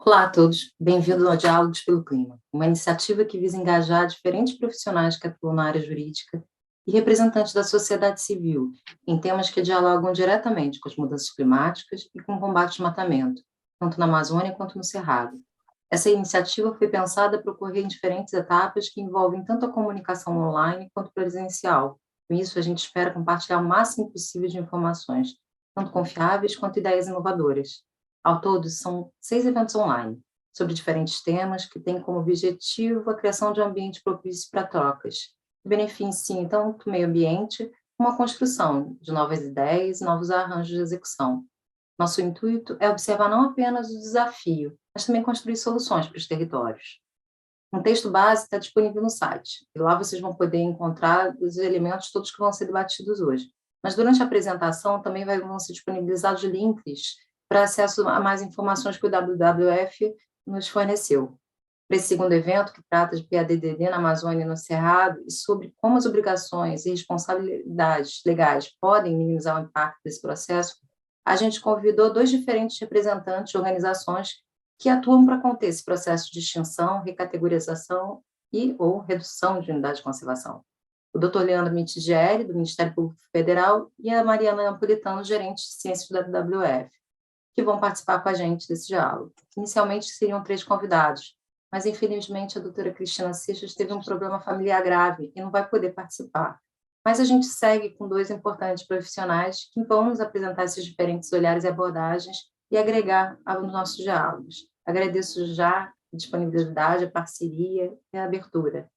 Olá a todos, bem-vindos ao Diálogos pelo Clima, uma iniciativa que visa engajar diferentes profissionais que atuam na área jurídica e representantes da sociedade civil em temas que dialogam diretamente com as mudanças climáticas e com o combate ao desmatamento, tanto na Amazônia quanto no Cerrado. Essa iniciativa foi pensada para ocorrer em diferentes etapas que envolvem tanto a comunicação online quanto presencial. Com isso, a gente espera compartilhar o máximo possível de informações, tanto confiáveis quanto ideias inovadoras. Ao todo, são 6 eventos online, sobre diferentes temas que têm como objetivo a criação de um ambiente propício para trocas, que beneficiem tanto o meio ambiente como a construção de novas ideias e novos arranjos de execução. Nosso intuito é observar não apenas o desafio, mas também construir soluções para os territórios. Um texto base está disponível no site, e lá vocês vão poder encontrar os elementos todos que vão ser debatidos hoje. Mas durante a apresentação também vão ser disponibilizados links para acesso a mais informações que o WWF nos forneceu. Para esse segundo evento, que trata de PADDD na Amazônia e no Cerrado, e sobre como as obrigações e responsabilidades legais podem minimizar o impacto desse processo, a gente convidou 2 diferentes representantes de organizações que atuam para conter esse processo de extinção, recategorização e ou redução de unidade de conservação. O Dr. Leandro Mitigieri, do Ministério Público Federal, e a Mariana Napolitano, gerente de ciências do WWF, que vão participar com a gente desse diálogo. Inicialmente seriam 3 convidados, mas infelizmente a doutora Cristina Seixas teve um problema familiar grave e não vai poder participar. Mas a gente segue com 2 importantes profissionais que vão nos apresentar esses diferentes olhares e abordagens e agregar aos nossos diálogos. Agradeço já a disponibilidade, a parceria e a abertura.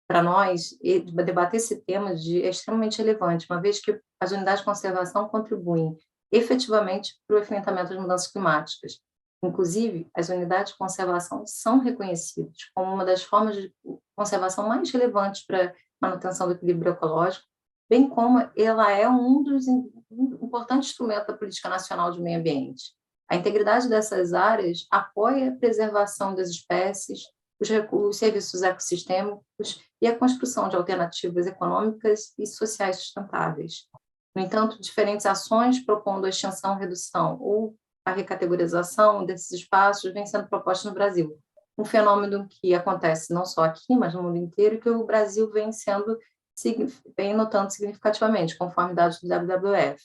Para nós, debater esse tema é extremamente relevante, uma vez que as unidades de conservação contribuem efetivamente para o enfrentamento das mudanças climáticas. Inclusive, as unidades de conservação são reconhecidas como uma das formas de conservação mais relevantes para a manutenção do equilíbrio ecológico, bem como ela é um dos importantes instrumentos da política nacional de meio ambiente. A integridade dessas áreas apoia a preservação das espécies, os serviços ecossistêmicos e a construção de alternativas econômicas e sociais sustentáveis. No entanto, diferentes ações propondo a extinção, redução ou a recategorização desses espaços vêm sendo propostas no Brasil. Um fenômeno que acontece não só aqui, mas no mundo inteiro, que o Brasil vem notando significativamente, conforme dados do WWF.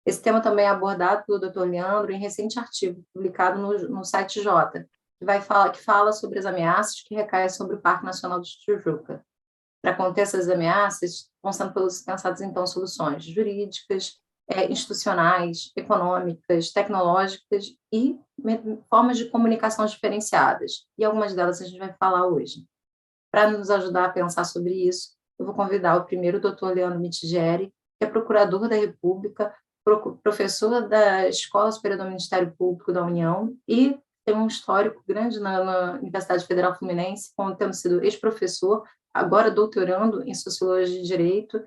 Esse tema também é abordado pelo Dr. Leandro em recente artigo publicado no site Jota, que fala sobre as ameaças que recaem sobre o Parque Nacional de Tijuca. Para conter essas ameaças, vão sendo pensadas, então, soluções jurídicas, institucionais, econômicas, tecnológicas e formas de comunicação diferenciadas. E algumas delas a gente vai falar hoje. Para nos ajudar a pensar sobre isso, eu vou convidar o primeiro, o Dr. Leandro Mitigieri, que é procurador da República, professor da Escola Superior do Ministério Público da União e tem um histórico grande na Universidade Federal Fluminense, como tendo sido ex-professor, agora doutorando em Sociologia e Direito,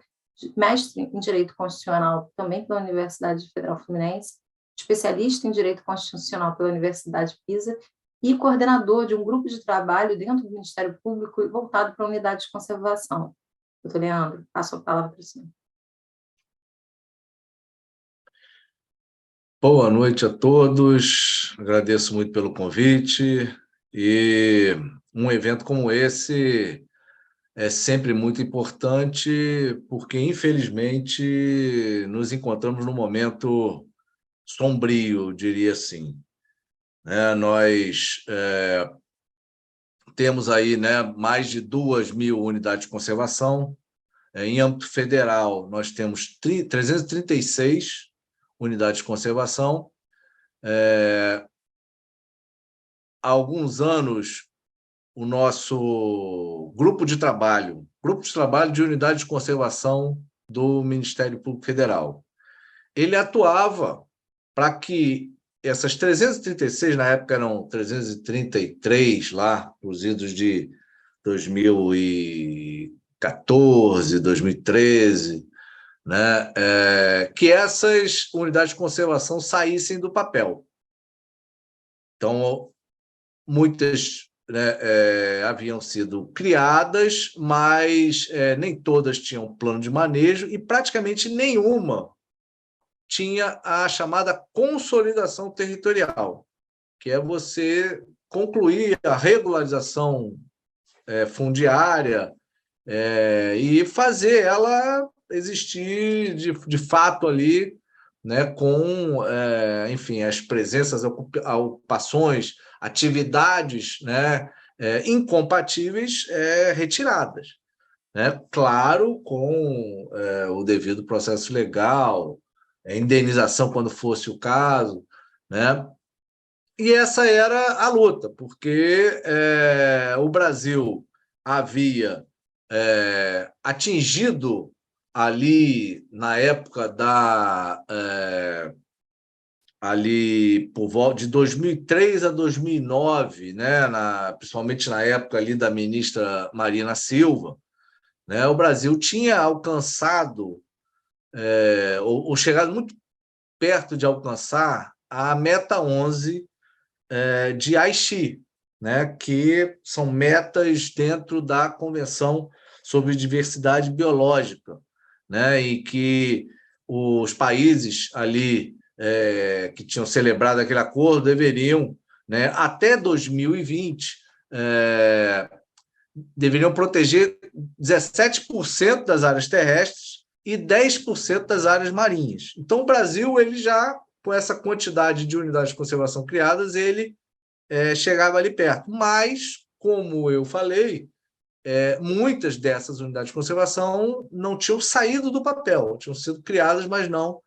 mestre em Direito Constitucional também pela Universidade Federal Fluminense, especialista em Direito Constitucional pela Universidade Pisa e coordenador de um grupo de trabalho dentro do Ministério Público voltado para a unidade de conservação. Doutor Leandro, passo a palavra para o senhor. Boa noite a todos, agradeço muito pelo convite, e um evento como esse é sempre muito importante, porque, infelizmente, nos encontramos num momento sombrio, diria assim. Nós temos aí, mais de 2.000 unidades de conservação. Em âmbito federal, nós temos 336 unidades de conservação. Há alguns anos, o nosso grupo de trabalho de unidade de conservação do Ministério Público Federal, ele atuava para que essas 336, na época eram 333 lá, os idos de 2014, 2013, que essas unidades de conservação saíssem do papel. Então, muitas haviam sido criadas, mas nem todas tinham plano de manejo e praticamente nenhuma tinha a chamada consolidação territorial, que é você concluir a regularização fundiária e fazer ela existir de fato ali, né, com, enfim, as presenças, ocupações, atividades, né, incompatíveis retiradas, né? Claro, com o devido processo legal, indenização quando fosse o caso, né? E essa era a luta, porque o Brasil havia atingido ali na época ali por volta de 2003 a 2009, né, principalmente na época ali da ministra Marina Silva, né, o Brasil tinha alcançado ou chegado muito perto de alcançar a meta 11 de Aichi, né, que são metas dentro da Convenção sobre Diversidade Biológica, né, e que os países ali que tinham celebrado aquele acordo deveriam, né, até 2020, deveriam proteger 17% das áreas terrestres e 10% das áreas marinhas. Então, o Brasil, ele já, com essa quantidade de unidades de conservação criadas, ele chegava ali perto. Mas, como eu falei, muitas dessas unidades de conservação não tinham saído do papel, tinham sido criadas, mas não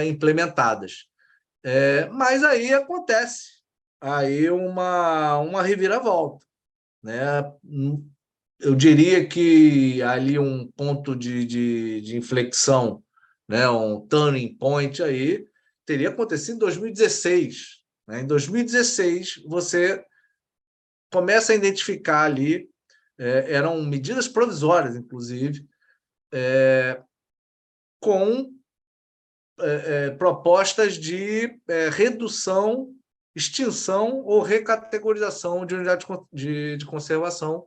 implementadas. Mas aí acontece aí uma reviravolta, né? Eu diria que ali um ponto de inflexão, né? Um turning point aí, teria acontecido em 2016. Né? Em 2016, você começa a identificar ali, eram medidas provisórias, inclusive, com propostas de redução, extinção ou recategorização de unidades de conservação.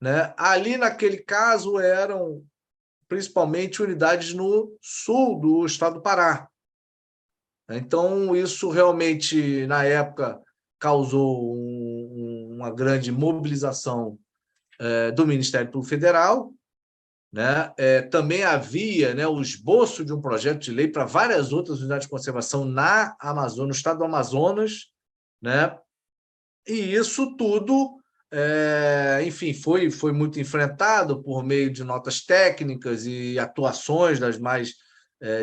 Né? Ali, naquele caso, eram principalmente unidades no sul do estado do Pará. Então, isso realmente, na época, causou uma grande mobilização do Ministério Público Federal. Né? Também havia, né, o esboço de um projeto de lei para várias outras unidades de conservação na Amazônia, no estado do Amazonas, né? E isso tudo, enfim, foi muito enfrentado por meio de notas técnicas e atuações das mais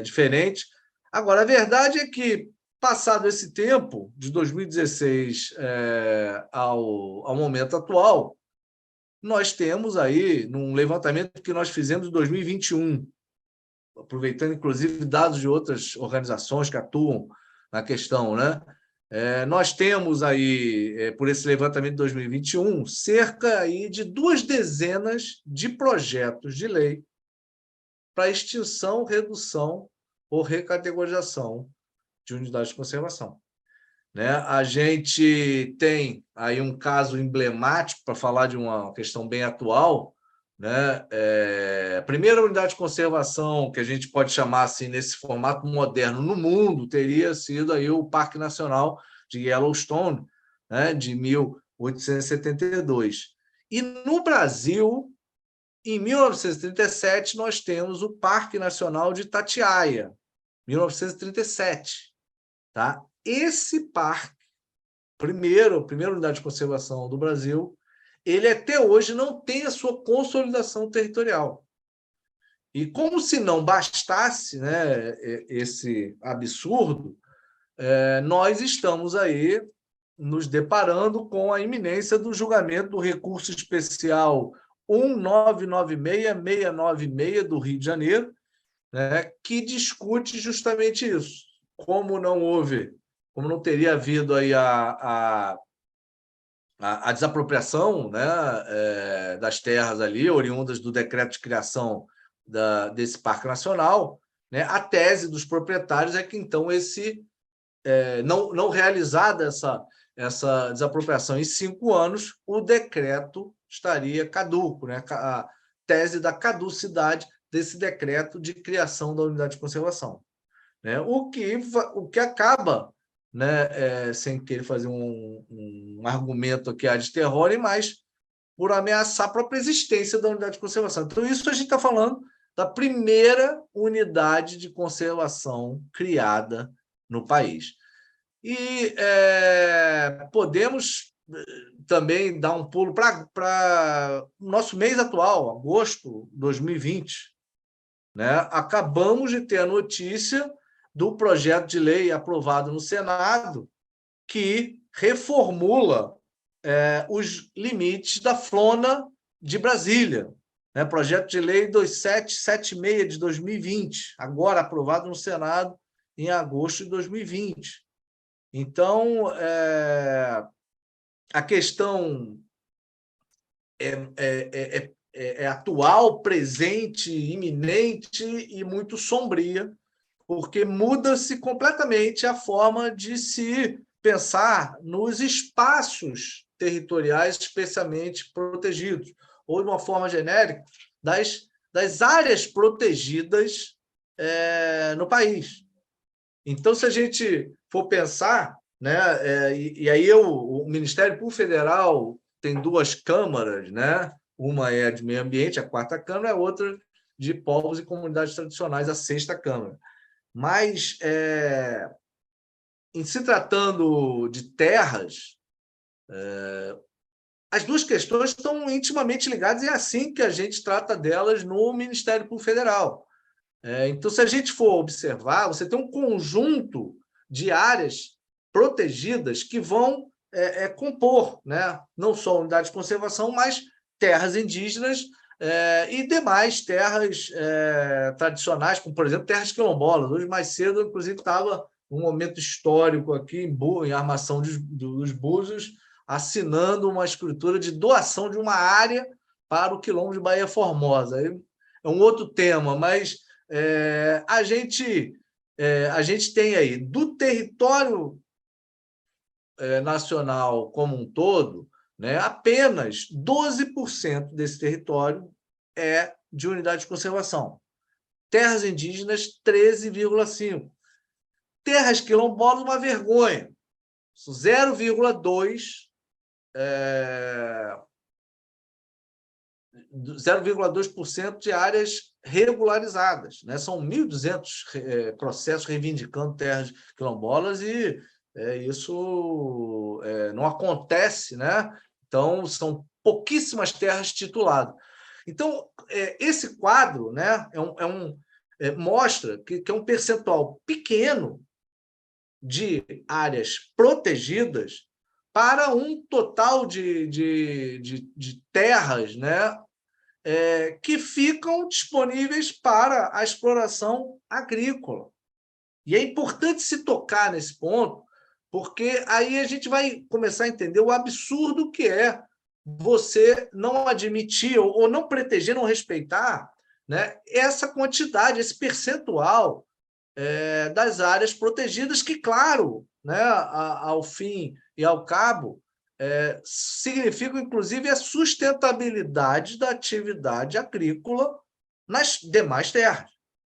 diferentes. Agora, a verdade é que, passado esse tempo, de 2016 ao momento atual, nós temos aí, num levantamento que nós fizemos em 2021, aproveitando, inclusive, dados de outras organizações que atuam na questão, né? Nós temos aí, por esse levantamento de 2021, cerca aí de 2 dezenas de projetos de lei para extinção, redução ou recategorização de unidades de conservação. Né? A gente tem aí um caso emblemático, para falar de uma questão bem atual, né? A primeira unidade de conservação que a gente pode chamar assim nesse formato moderno no mundo teria sido aí o Parque Nacional de Yellowstone, né? De 1872. E no Brasil, em 1937, nós temos o Parque Nacional de Itatiaia, 1937. Tá? Esse parque, a primeira unidade de conservação do Brasil, ele até hoje não tem a sua consolidação territorial. E como se não bastasse, né, esse absurdo, nós estamos aí nos deparando com a iminência do julgamento do recurso especial 1996696 do Rio de Janeiro, né, que discute justamente isso. Como não teria havido aí a desapropriação, né, das terras ali, oriundas do decreto de criação desse Parque Nacional, né, a tese dos proprietários é que, então, não realizada essa desapropriação em 5 anos, o decreto estaria caduco, né, a tese da caducidade desse decreto de criação da unidade de conservação. Né, o que acaba, né, sem querer fazer um argumento aqui ad terrorem, mas por ameaçar a própria existência da unidade de conservação. Então, isso a gente está falando da primeira unidade de conservação criada no país. E podemos também dar um pulo para o nosso mês atual, agosto de 2020. Né? Acabamos de ter a notícia do projeto de lei aprovado no Senado que reformula os limites da Flona de Brasília. Né? Projeto de lei 2776 de 2020, agora aprovado no Senado em agosto de 2020. Então, a questão é atual, presente, iminente e muito sombria, porque muda-se completamente a forma de se pensar nos espaços territoriais especialmente protegidos, ou, de uma forma genérica, das áreas protegidas no país. Então, se a gente for pensar, né, e aí o Ministério Público Federal tem duas câmaras, né? Uma é a de meio ambiente, a quarta câmara, a outra de povos e comunidades tradicionais, a sexta câmara. Mas, em se tratando de terras, as duas questões estão intimamente ligadas e é assim que a gente trata delas no Ministério Público Federal. Então, se a gente for observar, você tem um conjunto de áreas protegidas que vão compor, né? Não só unidade de conservação, mas terras indígenas e demais terras tradicionais, como, por exemplo, terras quilombolas. Hoje, mais cedo, inclusive, estava um momento histórico aqui em Armação dos Búzios, assinando uma escritura de doação de uma área para o Quilombo de Baía Formosa. Aí é um outro tema, mas a gente tem aí, do território nacional como um todo, né, apenas 12% desse território é de unidade de conservação. Terras indígenas, 13,5%. Terras quilombolas, uma vergonha. 0,2% de áreas regularizadas. Né? São 1.200 processos reivindicando terras quilombolas e isso não acontece. Né? Então, são pouquíssimas terras tituladas. Então, esse quadro, né, mostra que é um percentual pequeno de áreas protegidas para um total de terras, né, que ficam disponíveis para a exploração agrícola. E é importante se tocar nesse ponto, porque aí a gente vai começar a entender o absurdo que é você não admitir ou não proteger, não respeitar, né, essa quantidade, esse percentual das áreas protegidas, que, claro, né, ao fim e ao cabo, significam, inclusive, a sustentabilidade da atividade agrícola nas demais terras.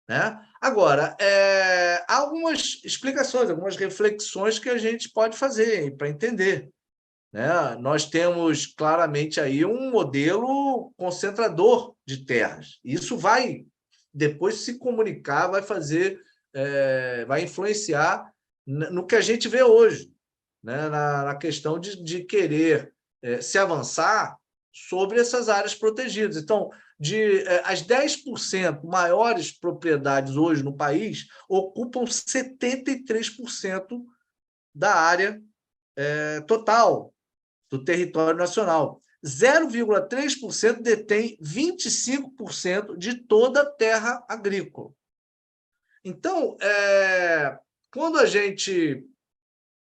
Né? Agora, há algumas explicações, algumas reflexões que a gente pode fazer para entender. Né? Nós temos claramente aí um modelo concentrador de terras. Isso vai depois se comunicar, vai influenciar no que a gente vê hoje, né? na questão de querer se avançar sobre essas áreas protegidas. Então, as 10% maiores propriedades hoje no país ocupam 73% da área total do território nacional. 0,3% detém 25% de toda a terra agrícola. Então, quando a gente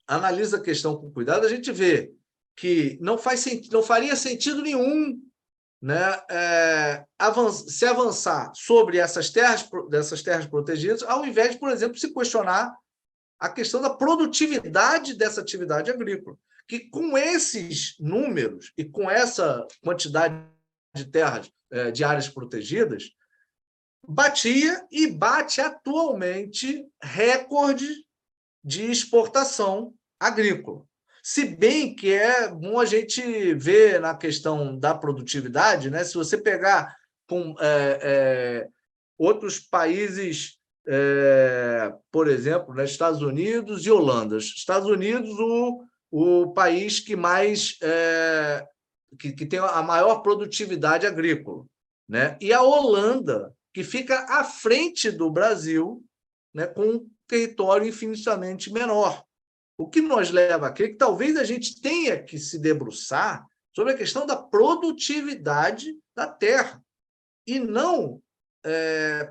analisa a questão com cuidado, a gente vê que não faria sentido nenhum, né, se avançar sobre dessas terras protegidas, ao invés de, por exemplo, se questionar a questão da produtividade dessa atividade agrícola, que com esses números e com essa quantidade de terras, de áreas protegidas, batia e bate atualmente recorde de exportação agrícola. Se bem que é bom a gente ver na questão da produtividade, né? Se você pegar com outros países, por exemplo, né, Estados Unidos e Holanda. Estados Unidos, o país que mais que tem a maior produtividade agrícola, né? E a Holanda, que fica à frente do Brasil, né, com um território infinitamente menor. O que nos leva a crer que talvez a gente tenha que se debruçar sobre a questão da produtividade da terra e não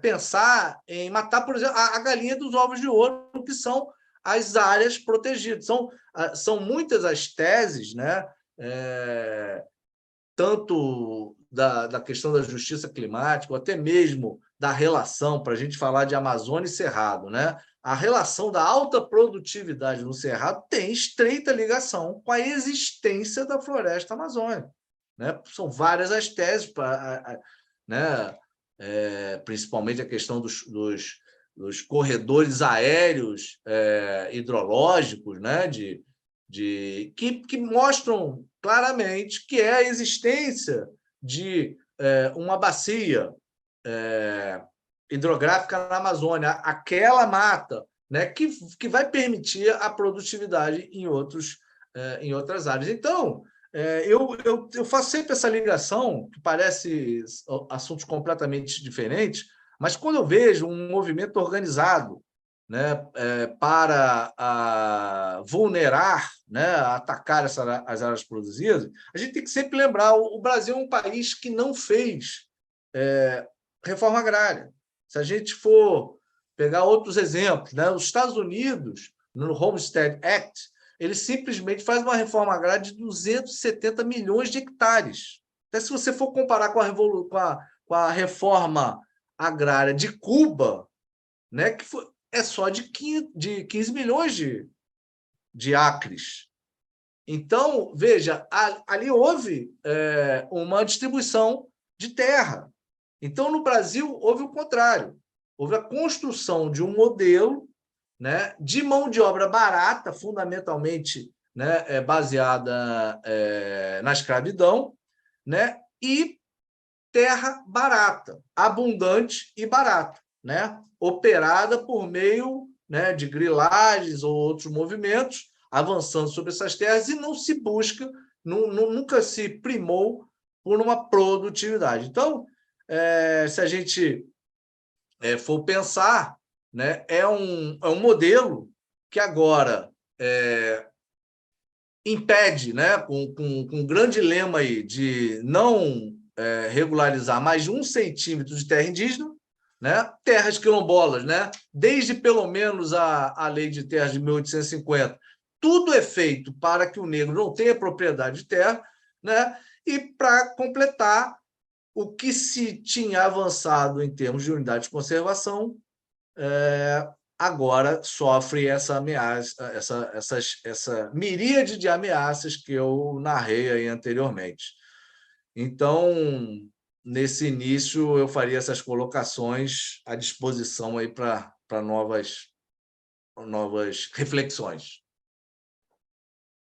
pensar em matar, por exemplo, a galinha dos ovos de ouro, que são as áreas protegidas. São muitas as teses, né? Tanto da questão da justiça climática, ou até mesmo da relação, para a gente falar de Amazônia e Cerrado, né? A relação da alta produtividade no Cerrado tem estreita ligação com a existência da floresta amazônica, né? São várias as teses, né? Principalmente a questão dos corredores aéreos hidrológicos, né? Que mostram claramente que é a existência de uma bacia hidrográfica na Amazônia, aquela mata, né, que vai permitir a produtividade em outras áreas. Então, eu faço sempre essa ligação, que parece assuntos completamente diferentes, mas quando eu vejo um movimento organizado, né, para vulnerar, né, atacar as áreas produzidas, a gente tem que sempre lembrar, o Brasil é um país que não fez reforma agrária. Se a gente for pegar outros exemplos, né, os Estados Unidos, no Homestead Act, ele simplesmente faz uma reforma agrária de 270 milhões de hectares. Até se você for comparar com a reforma agrária de Cuba, né, que é só de 15 milhões de acres. Então, veja, ali houve uma distribuição de terra. Então, no Brasil, houve o contrário. Houve a construção de um modelo, né, de mão de obra barata, fundamentalmente, né, baseada na escravidão, né, e terra barata, abundante e barata, né, operada por meio, né, de grilagens ou outros movimentos, avançando sobre essas terras, e não se busca, nunca se primou por uma produtividade. Então, se a gente for pensar, né, é um modelo que agora impede, né, com um grande lema aí de não regularizar mais de 1 centímetro de terra indígena, né, terras quilombolas, né, desde pelo menos a lei de terras de 1850, tudo é feito para que o negro não tenha propriedade de terra, né, e para completar o que se tinha avançado em termos de unidade de conservação, agora sofre essa ameaça, essa miríade de ameaças que eu narrei aí anteriormente. Então, nesse início, eu faria essas colocações à disposição aí para novas reflexões.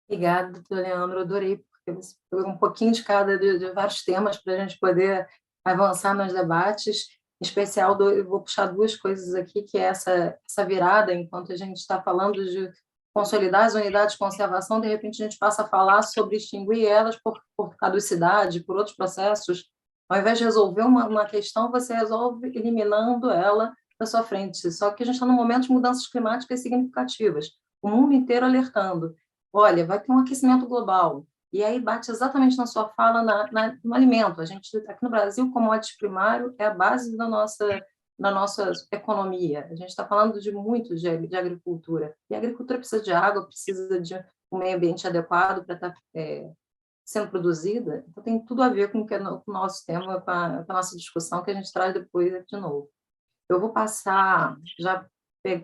Obrigada, doutor Leandro. Adorei, porque você pegou um pouquinho de cada de vários temas para a gente poder avançar nos debates. Em especial, eu vou puxar duas coisas aqui, que é essa virada, enquanto a gente está falando de consolidar as unidades de conservação, de repente a gente passa a falar sobre extinguir elas por caducidade, por outros processos. Ao invés de resolver uma questão, você resolve eliminando ela da sua frente. Só que a gente está num momento de mudanças climáticas significativas, o mundo inteiro alertando. Olha, vai ter um aquecimento global. E aí bate exatamente na sua fala no alimento. A gente, aqui no Brasil, commodities primário é a base da nossa economia. A gente está falando de muito de agricultura. E a agricultura precisa de água, precisa de um meio ambiente adequado para estar sendo produzida. Então, tem tudo a ver com o nosso tema, com a nossa discussão, que a gente traz depois aqui de novo. Eu vou passar, já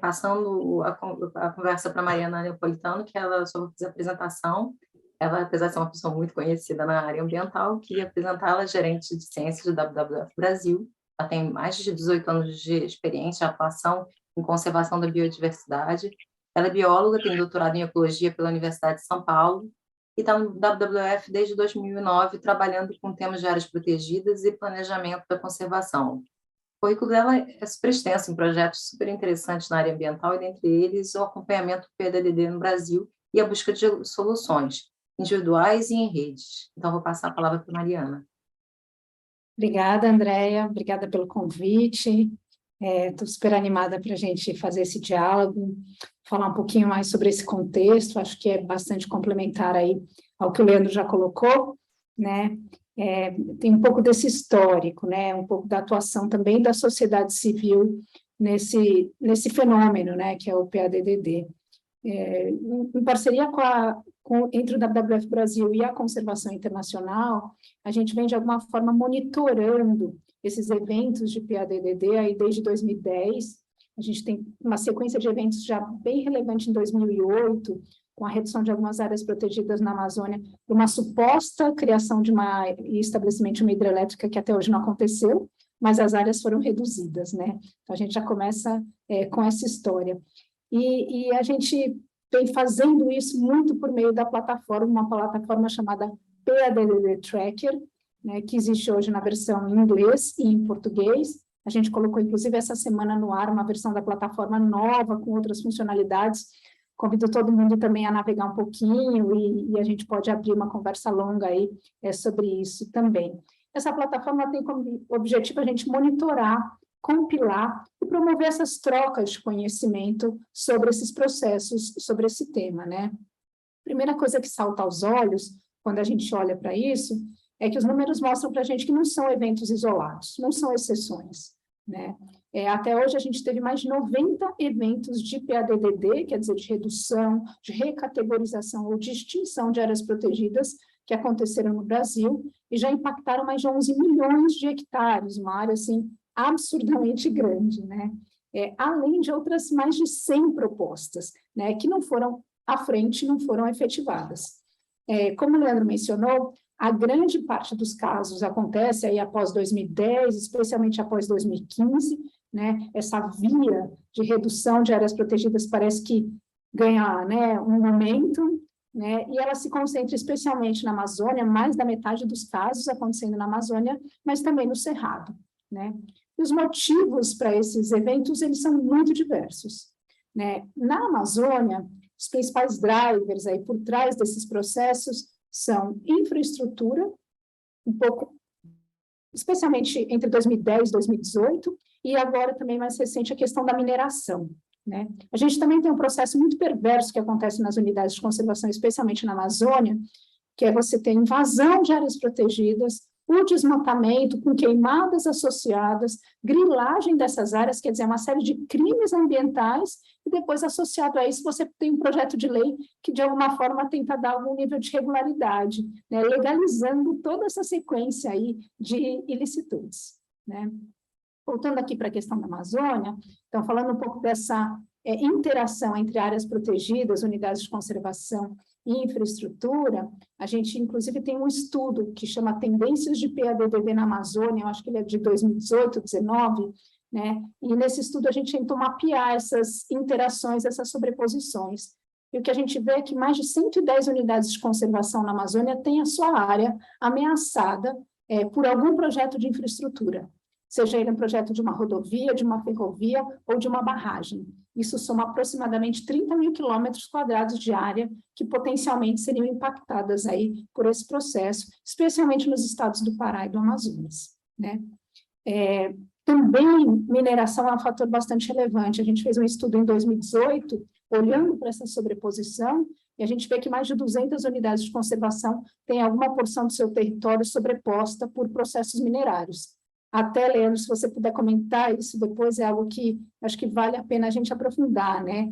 passando a conversa para a Mariana Neapolitano, que ela só vai fazer a apresentação. Ela, apesar de ser uma pessoa muito conhecida na área ambiental, queria apresentá-la, gerente de ciências do WWF Brasil. Ela tem mais de 18 anos de experiência, de atuação em conservação da biodiversidade. Ela é bióloga, tem doutorado em ecologia pela Universidade de São Paulo e está no WWF desde 2009, trabalhando com temas de áreas protegidas e planejamento da conservação. O currículo dela é super extenso, em projetos super interessantes na área ambiental, e dentre eles o acompanhamento do PDDD no Brasil e a busca de soluções individuais e em redes. Então, vou passar a palavra para a Mariana. Obrigada, Andréia, obrigada pelo convite. Estou super animada para a gente fazer esse diálogo, falar um pouquinho mais sobre esse contexto, acho que é bastante complementar aí ao que o Leandro já colocou, né? Tem um pouco desse histórico, né? Um pouco da atuação também da sociedade civil nesse fenômeno, né? Que é o PADDD. Em parceria entre o WWF Brasil e a Conservação Internacional, a gente vem, de alguma forma, monitorando esses eventos de PADDD aí desde 2010. A gente tem uma sequência de eventos já bem relevante em 2008, com a redução de algumas áreas protegidas na Amazônia, por uma suposta criação e estabelecimento de uma hidrelétrica que até hoje não aconteceu, mas as áreas foram reduzidas, né? Então, a gente já começa com essa história. E a gente vem fazendo isso muito por meio da plataforma, uma plataforma chamada PADDD Tracker, né, que existe hoje na versão em inglês e em português. A gente colocou, inclusive, essa semana no ar uma versão da plataforma nova, com outras funcionalidades. Convido todo mundo também a navegar um pouquinho e a gente pode abrir uma conversa longa aí sobre isso também. Essa plataforma tem como objetivo a gente monitorar, compilar e promover essas trocas de conhecimento sobre esses processos, sobre esse tema, né? Primeira coisa que salta aos olhos, quando a gente olha para isso, é que os números mostram para a gente que não são eventos isolados, não são exceções, né? Até hoje a gente teve mais de 90 eventos de PADDD, quer dizer, de redução, de recategorização ou de extinção de áreas protegidas que aconteceram no Brasil e já impactaram mais de 11 milhões de hectares, uma área, assim, absurdamente grande, né? Além de outras mais de 100 propostas, né, que não foram à frente, não foram efetivadas. Como o Leandro mencionou, a grande parte dos casos acontece aí após 2010, especialmente após 2015, né? Essa via de redução de áreas protegidas parece que ganha, né, um momento, né? E ela se concentra especialmente na Amazônia, mais da metade dos casos acontecendo na Amazônia, mas também no Cerrado, né? E os motivos para esses eventos, eles são muito diversos, né? Na Amazônia, os principais drivers aí por trás desses processos são infraestrutura, um pouco, especialmente entre 2010 e 2018, e agora também mais recente a questão da mineração, né? A gente também tem um processo muito perverso que acontece nas unidades de conservação, especialmente na Amazônia, que é você ter invasão de áreas protegidas, o desmatamento com queimadas associadas, grilagem dessas áreas, quer dizer, uma série de crimes ambientais, e depois, associado a isso, você tem um projeto de lei que, de alguma forma, tenta dar algum nível de regularidade, né, legalizando toda essa sequência aí de ilicitudes, né? Voltando aqui para a questão da Amazônia, então, falando um pouco dessa interação entre áreas protegidas, unidades de conservação e infraestrutura, a gente, inclusive, tem um estudo que chama Tendências de PADDD na Amazônia, eu acho que ele é de 2018, 2019, né? E nesse estudo a gente tentou mapear essas interações, essas sobreposições. E o que a gente vê é que mais de 110 unidades de conservação na Amazônia têm a sua área ameaçada por algum projeto de infraestrutura, seja ele um projeto de uma rodovia, de uma ferrovia ou de uma barragem. Isso soma aproximadamente 30 mil quilômetros quadrados de área que potencialmente seriam impactadas aí por esse processo, especialmente nos estados do Pará e do Amazonas, né? Também mineração é um fator bastante relevante. A gente fez um estudo em 2018, olhando para essa sobreposição, e a gente vê que mais de 200 unidades de conservação têm alguma porção do seu território sobreposta por processos minerários. Até, Leandro, se você puder comentar isso depois, é algo que acho que vale a pena a gente aprofundar, né?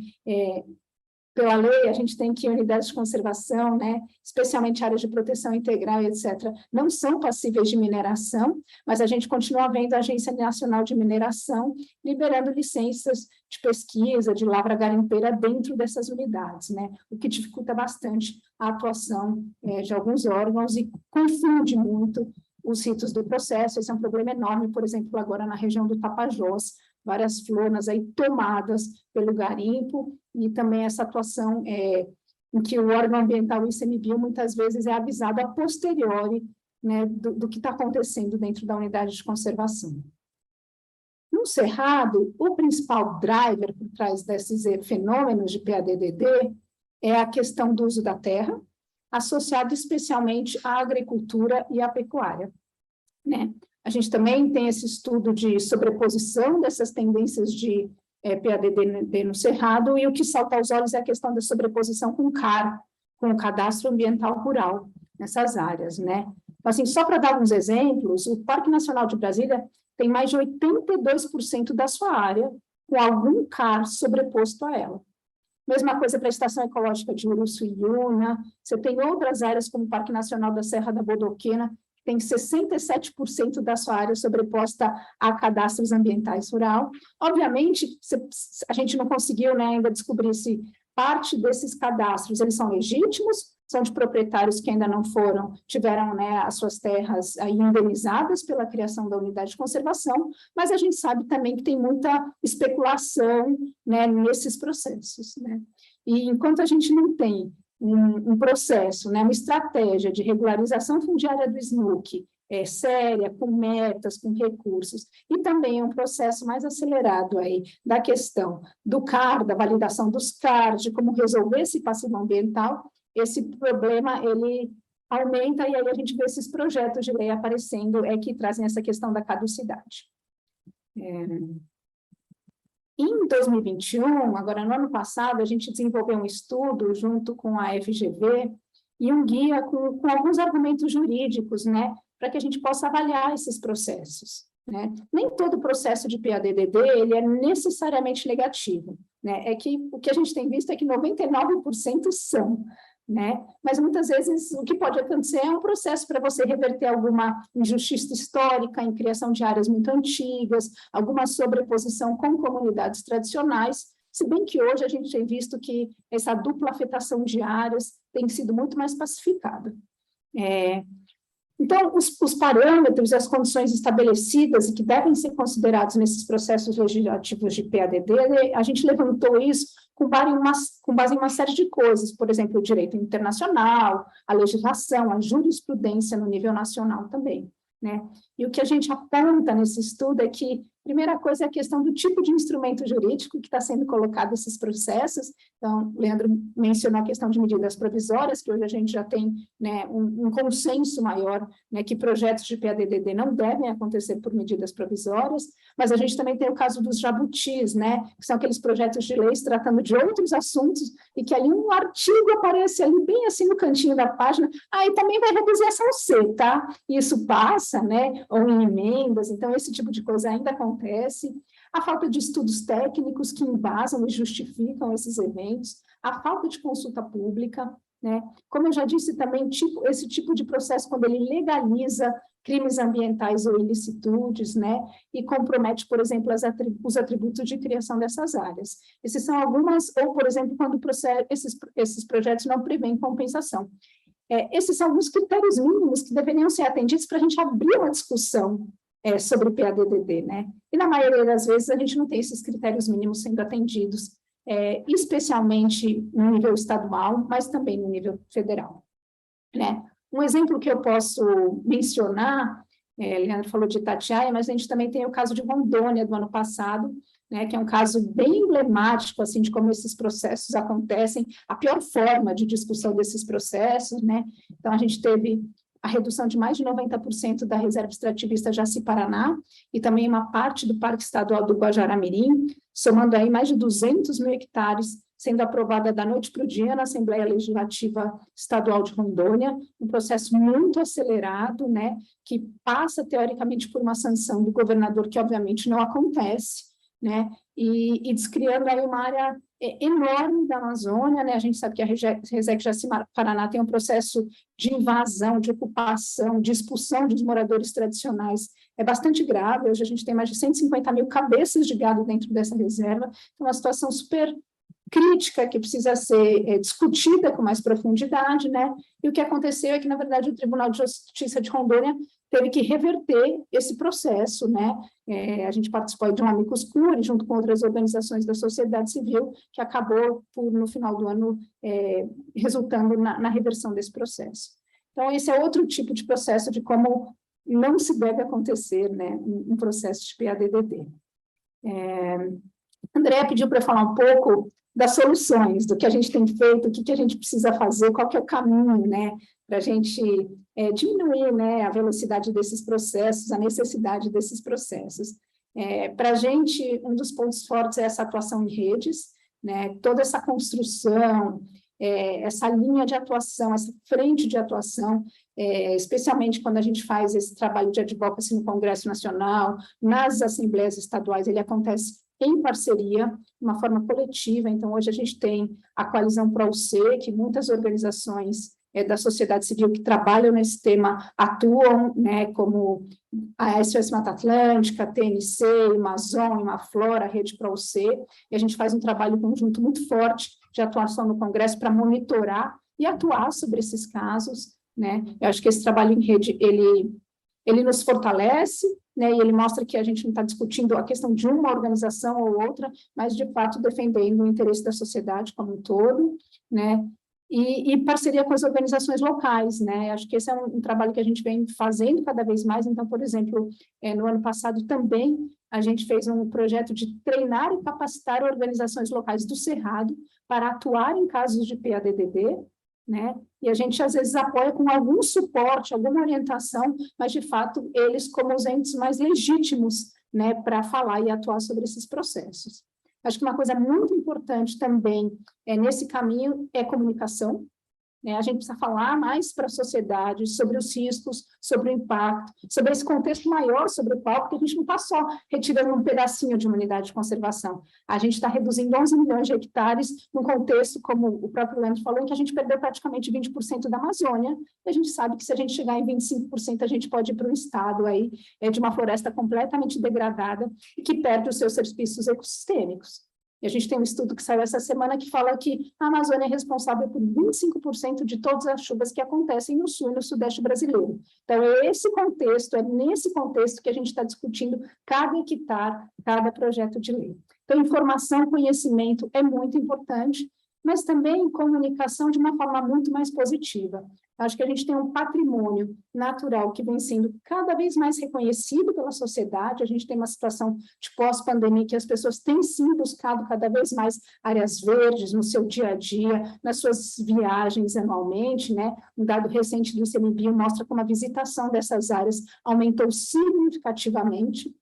Pela lei, a gente tem que unidades de conservação, né, especialmente áreas de proteção integral, etc., não são passíveis de mineração, mas a gente continua vendo a Agência Nacional de Mineração liberando licenças de pesquisa, de lavra garimpeira dentro dessas unidades, né, o que dificulta bastante a atuação de alguns órgãos e confunde muito os ritos do processo. Esse é um problema enorme, por exemplo, agora na região do Tapajós, várias flonas aí tomadas pelo garimpo, e também essa atuação em que o órgão ambiental, o ICMBio, muitas vezes é avisado a posteriori, né, do que está acontecendo dentro da unidade de conservação. No Cerrado, o principal driver por trás desses fenômenos de PADDD é a questão do uso da terra, associado especialmente à agricultura e à pecuária, né? A gente também tem esse estudo de sobreposição dessas tendências de PADDD no Cerrado, e o que salta aos olhos é a questão da sobreposição com o CAR, com o Cadastro Ambiental Rural, nessas áreas, né? Então, assim, só para dar alguns exemplos, o Parque Nacional de Brasília tem mais de 82% da sua área com algum CAR sobreposto a ela. Mesma coisa para a Estação Ecológica de Uruçuiuna. Você tem outras áreas, como o Parque Nacional da Serra da Bodoquena, que tem 67% da sua área sobreposta a cadastros ambientais rural. Obviamente, a gente não conseguiu, né, ainda descobrir se parte desses cadastros eles são legítimos, são de proprietários que ainda não tiveram, né, as suas terras aí indenizadas pela criação da unidade de conservação, mas a gente sabe também que tem muita especulação, né, nesses processos, né? E enquanto a gente não tem um processo, né, uma estratégia de regularização fundiária do SNUC séria, com metas, com recursos, e também um processo mais acelerado aí da questão do CAR, da validação dos CARs, de como resolver esse passivo ambiental, esse problema, ele aumenta, e aí a gente vê esses projetos de lei aparecendo, que trazem essa questão da caducidade. Em 2021, agora no ano passado, a gente desenvolveu um estudo junto com a FGV e um guia com alguns argumentos jurídicos, né, para que a gente possa avaliar esses processos, né? Nem todo processo de PADDD ele é necessariamente negativo, né? É que o que a gente tem visto é que 99% são, né? Mas muitas vezes o que pode acontecer é um processo para você reverter alguma injustiça histórica em criação de áreas muito antigas, alguma sobreposição com comunidades tradicionais, se bem que hoje a gente tem visto que essa dupla afetação de áreas tem sido muito mais pacificada. Então, os parâmetros e as condições estabelecidas e que devem ser considerados nesses processos legislativos de PADDD, a gente levantou isso com base em uma série de coisas, por exemplo, o direito internacional, a legislação, a jurisprudência no nível nacional também, né? E o que a gente aponta nesse estudo é que, primeira coisa, é a questão do tipo de instrumento jurídico que está sendo colocado nesses processos. Então, o Leandro mencionou a questão de medidas provisórias, que hoje a gente já tem, né, um consenso maior, né, que projetos de PADDD não devem acontecer por medidas provisórias, mas a gente também tem o caso dos jabutis, né, que são aqueles projetos de leis tratando de outros assuntos, e que ali um artigo aparece ali bem assim no cantinho da página, aí também vai reduzir a ação C, tá? E isso passa, né, ou em emendas, então esse tipo de coisa ainda acontece. A falta de estudos técnicos que embasam e justificam esses eventos, a falta de consulta pública, né? Como eu já disse também, esse tipo de processo, quando ele legaliza crimes ambientais ou ilicitudes, né? E compromete, por exemplo, os atributos de criação dessas áreas. Esses são algumas, ou, por exemplo, quando esses projetos não prevêem compensação. Esses são alguns critérios mínimos que deveriam ser atendidos para a gente abrir uma discussão sobre PADDD, né? E na maioria das vezes a gente não tem esses critérios mínimos sendo atendidos, especialmente no nível estadual, mas também no nível federal, né? Um exemplo que eu posso mencionar, Leandro falou de Itatiaia, mas a gente também tem o caso de Rondônia do ano passado, né, que é um caso bem emblemático, assim, de como esses processos acontecem, a pior forma de discussão desses processos, né? Então, a gente teve a redução de mais de 90% da reserva extrativista Jaci-Paraná e também uma parte do Parque Estadual do Guajará-Mirim, somando aí mais de 200 mil hectares, sendo aprovada da noite para o dia na Assembleia Legislativa Estadual de Rondônia, um processo muito acelerado, né, que passa, teoricamente, por uma sanção do governador, que obviamente não acontece, né, e descriando aí uma área enorme da Amazônia, né? A gente sabe que a RESEC Jaci-Paraná tem um processo de invasão, de ocupação, de expulsão dos moradores tradicionais, bastante grave. Hoje a gente tem mais de 150 mil cabeças de gado dentro dessa reserva, então uma situação super crítica que precisa ser discutida com mais profundidade, né? E o que aconteceu é que, na verdade, o Tribunal de Justiça de Rondônia teve que reverter esse processo, né? A gente participou de um amicus curiae, junto com outras organizações da sociedade civil, que acabou, no final do ano, resultando na reversão desse processo. Então, esse é outro tipo de processo de como não se deve acontecer, né, um processo de PADDD. Andréa pediu para eu falar um pouco das soluções, do que a gente tem feito, o que a gente precisa fazer, qual que é o caminho, né, para a gente diminuir, né, a velocidade desses processos, a necessidade desses processos. Para a gente, um dos pontos fortes é essa atuação em redes, né, toda essa construção, essa linha de atuação, essa frente de atuação, especialmente quando a gente faz esse trabalho de advocacy no Congresso Nacional, nas assembleias estaduais, ele acontece em parceria, de uma forma coletiva. Então, hoje a gente tem a Coalizão ProUC, que muitas organizações da sociedade civil que trabalham nesse tema atuam, né, como a SOS Mata Atlântica, a TNC, a Amazon, a Imaflora, a Rede ProUC, e a gente faz um trabalho conjunto muito forte de atuação no Congresso para monitorar e atuar sobre esses casos, né? Eu acho que esse trabalho em rede, ele nos fortalece, né, e ele mostra que a gente não está discutindo a questão de uma organização ou outra, mas, de fato, defendendo o interesse da sociedade como um todo, né, e parceria com as organizações locais, né, acho que esse é um trabalho que a gente vem fazendo cada vez mais. Então, por exemplo, no ano passado também, a gente fez um projeto de treinar e capacitar organizações locais do Cerrado para atuar em casos de PADDD, né? E a gente, às vezes, apoia com algum suporte, alguma orientação, mas, de fato, eles como os entes mais legítimos, né, para falar e atuar sobre esses processos. Acho que uma coisa muito importante também nesse caminho é comunicação, né? A gente precisa falar mais para a sociedade sobre os riscos, sobre o impacto, sobre esse contexto maior sobre o qual, porque a gente não está só retirando um pedacinho de uma unidade de conservação, a gente está reduzindo 11 milhões de hectares num contexto, como o próprio Leandro falou, em que a gente perdeu praticamente 20% da Amazônia, e a gente sabe que se a gente chegar em 25%, a gente pode ir para um estado aí, de uma floresta completamente degradada e que perde os seus serviços ecossistêmicos. E a gente tem um estudo que saiu essa semana que fala que a Amazônia é responsável por 25% de todas as chuvas que acontecem no sul e no sudeste brasileiro. Então, é nesse contexto que a gente está discutindo cada hectare, cada projeto de lei. Então, informação, conhecimento é muito importante, mas também comunicação de uma forma muito mais positiva. Acho que a gente tem um patrimônio natural que vem sendo cada vez mais reconhecido pela sociedade. A gente tem uma situação de pós-pandemia que as pessoas têm sim buscado cada vez mais áreas verdes no seu dia a dia, nas suas viagens anualmente, né? Um dado recente do ICMBio mostra como a visitação dessas áreas aumentou significativamente,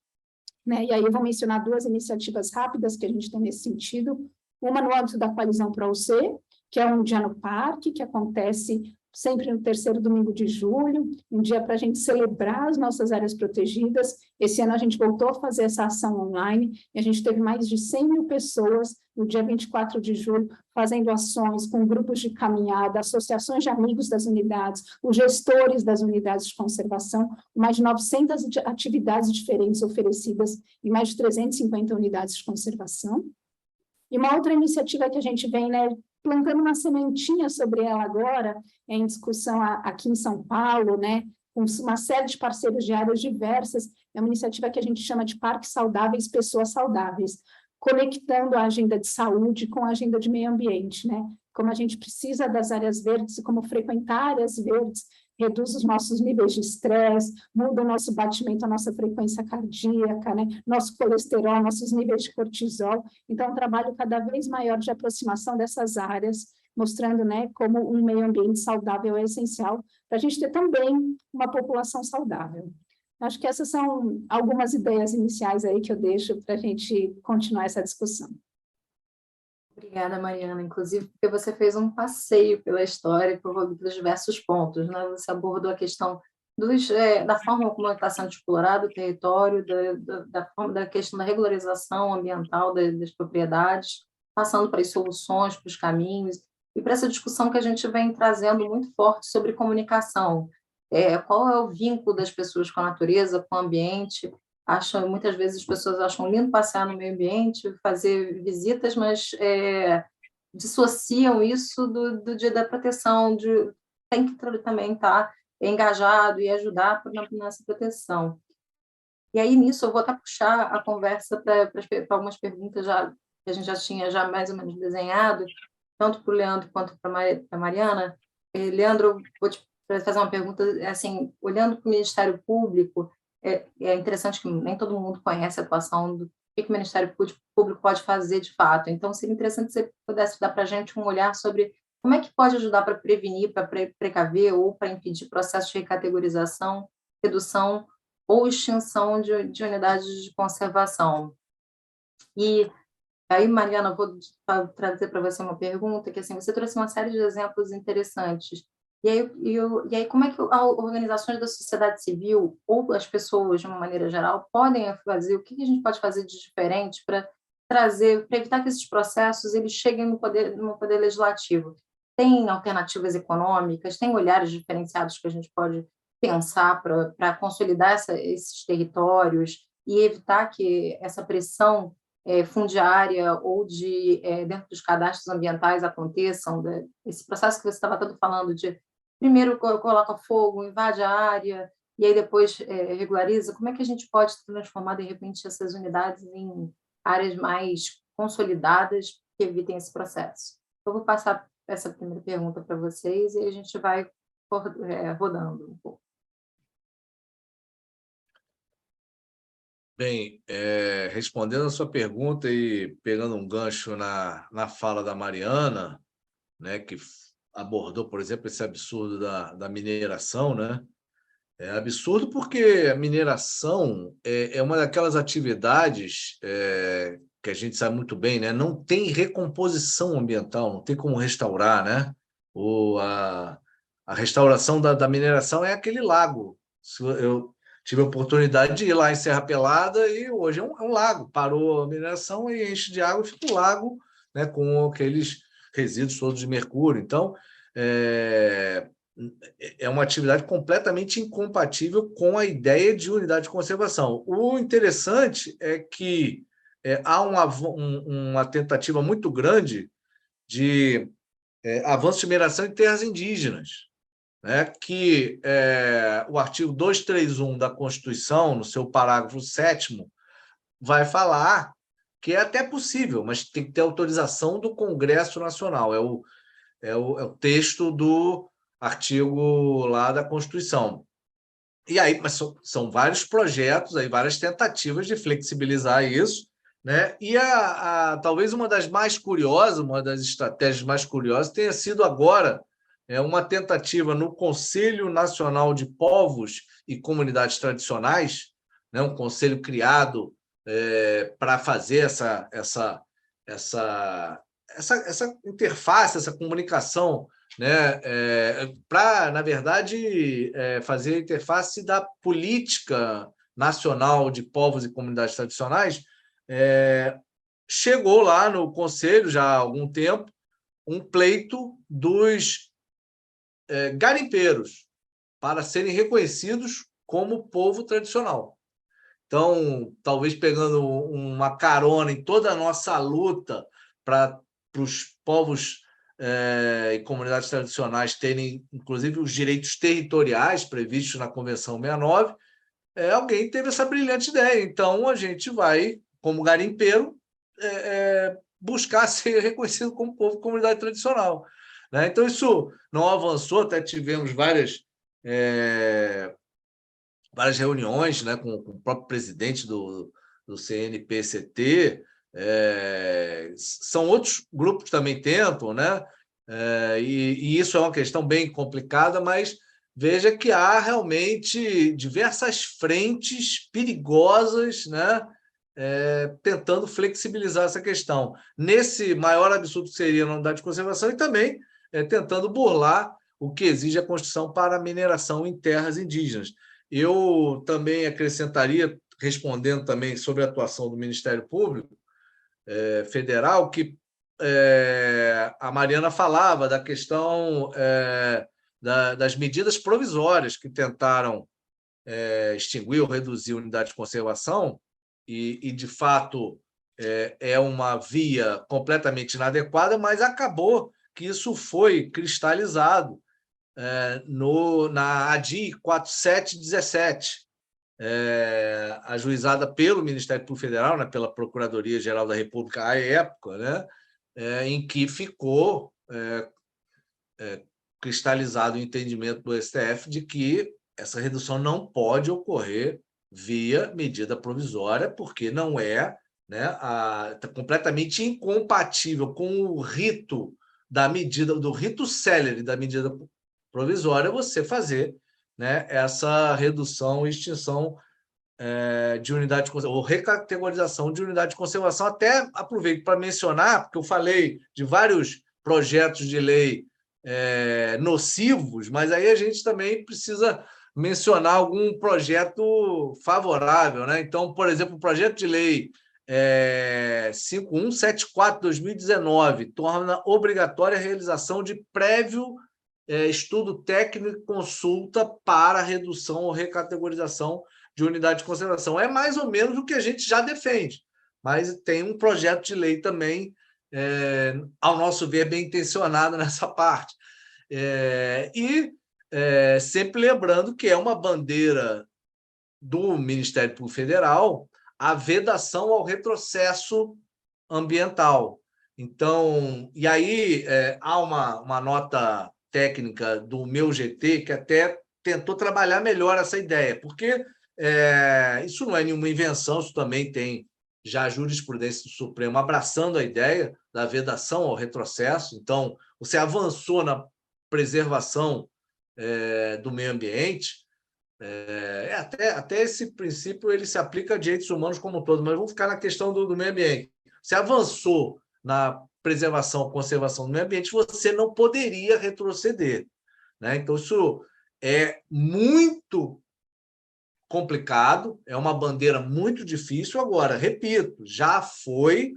né? E aí eu vou mencionar duas iniciativas rápidas que a gente tem nesse sentido. Uma no âmbito da Coalizão ProUC, que é um dia no parque, que acontece sempre no terceiro domingo de julho, um dia para a gente celebrar as nossas áreas protegidas. Esse ano a gente voltou a fazer essa ação online, e a gente teve mais de 100 mil pessoas no dia 24 de julho, fazendo ações com grupos de caminhada, associações de amigos das unidades, os gestores das unidades de conservação, mais de 900 atividades diferentes oferecidas em mais de 350 unidades de conservação. E uma outra iniciativa que a gente vem, né, plantando uma sementinha sobre ela agora, em discussão aqui em São Paulo, né, com uma série de parceiros de áreas diversas, é uma iniciativa que a gente chama de Parques Saudáveis, Pessoas Saudáveis, conectando a agenda de saúde com a agenda de meio ambiente, né? Como a gente precisa das áreas verdes e como frequentar áreas verdes reduz os nossos níveis de estresse, muda o nosso batimento, a nossa frequência cardíaca, né? Nosso colesterol, nossos níveis de cortisol. Então, um trabalho cada vez maior de aproximação dessas áreas, mostrando, né, como um meio ambiente saudável é essencial para a gente ter também uma população saudável. Acho que essas são algumas ideias iniciais aí que eu deixo para a gente continuar essa discussão. Obrigada, Mariana. Inclusive, porque você fez um passeio pela história por diversos pontos, né? Você abordou a questão da forma como está sendo explorado o território, da questão da regularização ambiental das propriedades, passando para as soluções, para os caminhos, e para essa discussão que a gente vem trazendo muito forte sobre comunicação. Qual é o vínculo das pessoas com a natureza, com o ambiente? Muitas vezes as pessoas acham lindo passear no meio ambiente, fazer visitas, mas dissociam isso do dia da proteção, tem que também estar engajado e ajudar nessa proteção. E aí, nisso, eu vou até puxar a conversa para algumas perguntas que a gente já tinha mais ou menos desenhado, tanto para o Leandro quanto para a Mariana. Leandro, eu vou te fazer uma pergunta, assim, olhando para o Ministério Público, é interessante que nem todo mundo conhece a atuação do que o Ministério Público pode fazer de fato. Então, seria interessante se você pudesse dar para a gente um olhar sobre como é que pode ajudar para prevenir, para precaver ou para impedir processos de recategorização, redução ou extinção de unidades de conservação. E aí, Mariana, eu vou trazer para você uma pergunta, que assim, você trouxe uma série de exemplos interessantes. E aí como é que as organizações da sociedade civil ou as pessoas, de uma maneira geral, podem fazer, o que a gente pode fazer de diferente para evitar que esses processos eles cheguem no poder legislativo? Tem alternativas econômicas, tem olhares diferenciados que a gente pode pensar para consolidar esses territórios e evitar que essa pressão fundiária ou dentro dos cadastros ambientais aconteçam, esse processo que você estava tanto falando de primeiro coloca fogo, invade a área e aí depois regulariza, como é que a gente pode transformar de repente essas unidades em áreas mais consolidadas que evitem esse processo? Eu vou passar essa primeira pergunta para vocês e a gente vai rodando um pouco. Bem, respondendo a sua pergunta e pegando um gancho na fala da Mariana, né, que abordou, por exemplo, esse absurdo da mineração, né? É absurdo porque a mineração é uma daquelas atividades que a gente sabe muito bem, né? Não tem recomposição ambiental, não tem como restaurar, né? A restauração da mineração é aquele lago. Eu tive a oportunidade de ir lá em Serra Pelada e hoje é um lago. Parou a mineração e enche de água e fica um lago, né, com aqueles resíduos todos de mercúrio. Então, é uma atividade completamente incompatível com a ideia de unidade de conservação. O interessante é que há uma tentativa muito grande de avanço de mineração em terras indígenas, né, que o artigo 231 da Constituição, no seu parágrafo 7º, vai falar que é até possível, mas tem que ter autorização do Congresso Nacional. É o texto do artigo lá da Constituição. E aí, mas são vários projetos, aí, várias tentativas de flexibilizar isso, né? E talvez uma das mais curiosas, uma das estratégias mais curiosas, tenha sido agora uma tentativa no Conselho Nacional de Povos e Comunidades Tradicionais, né? Um conselho criado para fazer essa interface, essa comunicação, né, para, na verdade, fazer a interface da política nacional de povos e comunidades tradicionais. Chegou lá no Conselho, já há algum tempo, um pleito dos garimpeiros para serem reconhecidos como povo tradicional. Então, talvez pegando uma carona em toda a nossa luta para os povos e comunidades tradicionais terem, inclusive, os direitos territoriais previstos na Convenção 69, alguém teve essa brilhante ideia. Então, a gente vai, como garimpeiro, buscar ser reconhecido como povo e comunidade tradicional, né? Então, isso não avançou, até tivemos várias reuniões, né, com o próprio presidente do CNPCT. São outros grupos que também tentam, né? E isso é uma questão bem complicada, mas veja que há realmente diversas frentes perigosas, né, tentando flexibilizar essa questão. Nesse maior absurdo que seria a unidade de conservação e também tentando burlar o que exige a Constituição para a mineração em terras indígenas. Eu também acrescentaria, respondendo também sobre a atuação do Ministério Público Federal, que a Mariana falava da questão das medidas provisórias que tentaram extinguir ou reduzir a unidade de conservação e de fato, é uma via completamente inadequada, mas acabou que isso foi cristalizado na ADI 4717, ajuizada pelo Ministério Público Federal, né, pela Procuradoria-Geral da República à época, né, em que ficou cristalizado o entendimento do STF de que essa redução não pode ocorrer via medida provisória, porque não está completamente incompatível com o rito da medida, do rito célere da medida provisória, você fazer, né, essa redução e extinção de unidade de conservação, ou recategorização de unidade de conservação. Até aproveito para mencionar, porque eu falei de vários projetos de lei nocivos, mas aí a gente também precisa mencionar algum projeto favorável, né? Então, por exemplo, o projeto de lei 5174/2019 torna obrigatória a realização de prévio estudo técnico e consulta para redução ou recategorização de unidade de conservação. É mais ou menos o que a gente já defende, mas tem um projeto de lei também, ao nosso ver, bem intencionado nessa parte. Sempre lembrando que é uma bandeira do Ministério Público Federal a vedação ao retrocesso ambiental. Então, e aí há uma nota técnica do meu GT que até tentou trabalhar melhor essa ideia, porque isso não é nenhuma invenção, isso também tem já a jurisprudência do Supremo abraçando a ideia da vedação ao retrocesso. Então, você avançou na preservação do meio ambiente. Até esse princípio ele se aplica a direitos humanos como um todo, mas vamos ficar na questão do meio ambiente. Você avançou na preservação, conservação do meio ambiente, você não poderia retroceder, né? Então, isso é muito complicado, é uma bandeira muito difícil. Agora, repito, já foi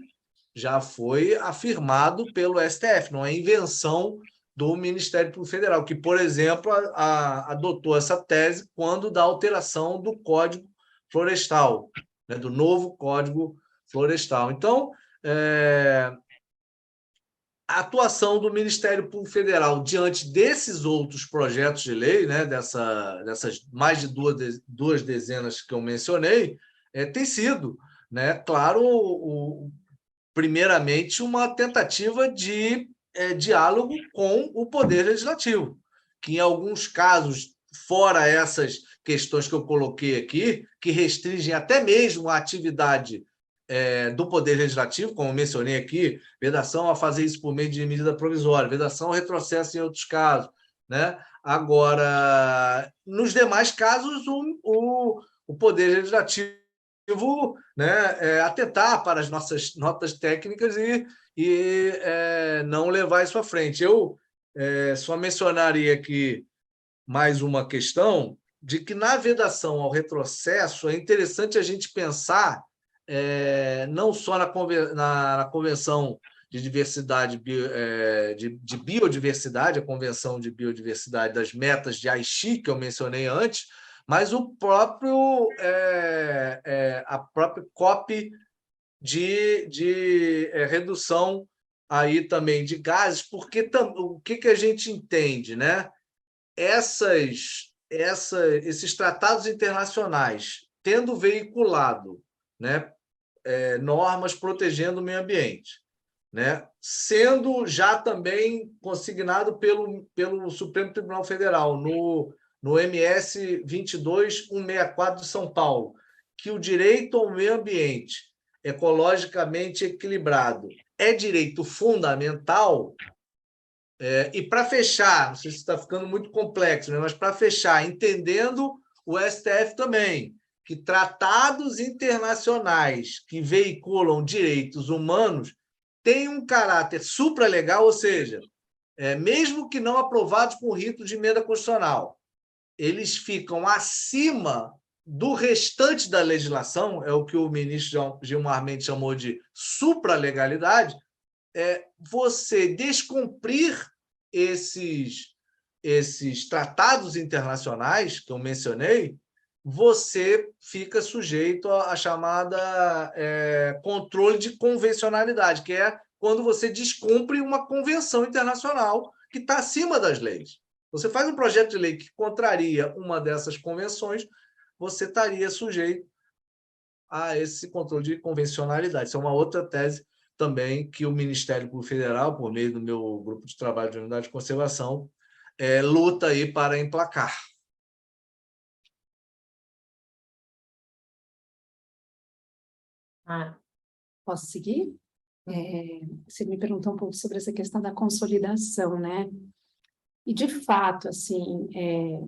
afirmado pelo STF, não é invenção do Ministério Público Federal, que, por exemplo, adotou essa tese quando da alteração do Código Florestal, né, do novo Código Florestal. Então, a atuação do Ministério Público Federal diante desses outros projetos de lei, né, dessas mais de duas dezenas que eu mencionei, tem sido, né, claro, primeiramente, uma tentativa de diálogo com o Poder Legislativo, que, em alguns casos, fora essas questões que eu coloquei aqui, que restringem até mesmo a atividade do Poder Legislativo, como eu mencionei aqui, vedação a fazer isso por meio de medida provisória, vedação ao retrocesso em outros casos, né? Agora, nos demais casos, o Poder Legislativo, né, atentar para as nossas notas técnicas e não levar isso à frente. Eu só mencionaria aqui mais uma questão de que, na vedação ao retrocesso, é interessante a gente pensar não só na Convenção de Diversidade, de Biodiversidade, a Convenção de Biodiversidade das Metas de Aichi, que eu mencionei antes, mas a própria COP de redução aí também de gases, porque o que a gente entende, né? Esses tratados internacionais tendo veiculado, né, normas protegendo o meio ambiente, né, sendo já também consignado pelo Supremo Tribunal Federal no MS 22164 de São Paulo, que o direito ao meio ambiente ecologicamente equilibrado é direito fundamental. E para fechar, não sei se está ficando muito complexo, né? Mas para fechar, entendendo o STF também, que tratados internacionais que veiculam direitos humanos têm um caráter supralegal, ou seja, mesmo que não aprovados com rito de emenda constitucional, eles ficam acima do restante da legislação, é o que o ministro Gilmar Mendes chamou de supralegalidade. Você descumprir esses tratados internacionais que eu mencionei você fica sujeito à chamada controle de convencionalidade, que é quando você descumpre uma convenção internacional que está acima das leis. Você faz um projeto de lei que contraria uma dessas convenções, você estaria sujeito a esse controle de convencionalidade. Isso é uma outra tese também que o Ministério Público Federal, por meio do meu grupo de trabalho de unidade de conservação, luta aí para emplacar. Posso seguir? Você me perguntou um pouco sobre essa questão da consolidação, né? E, de fato, assim,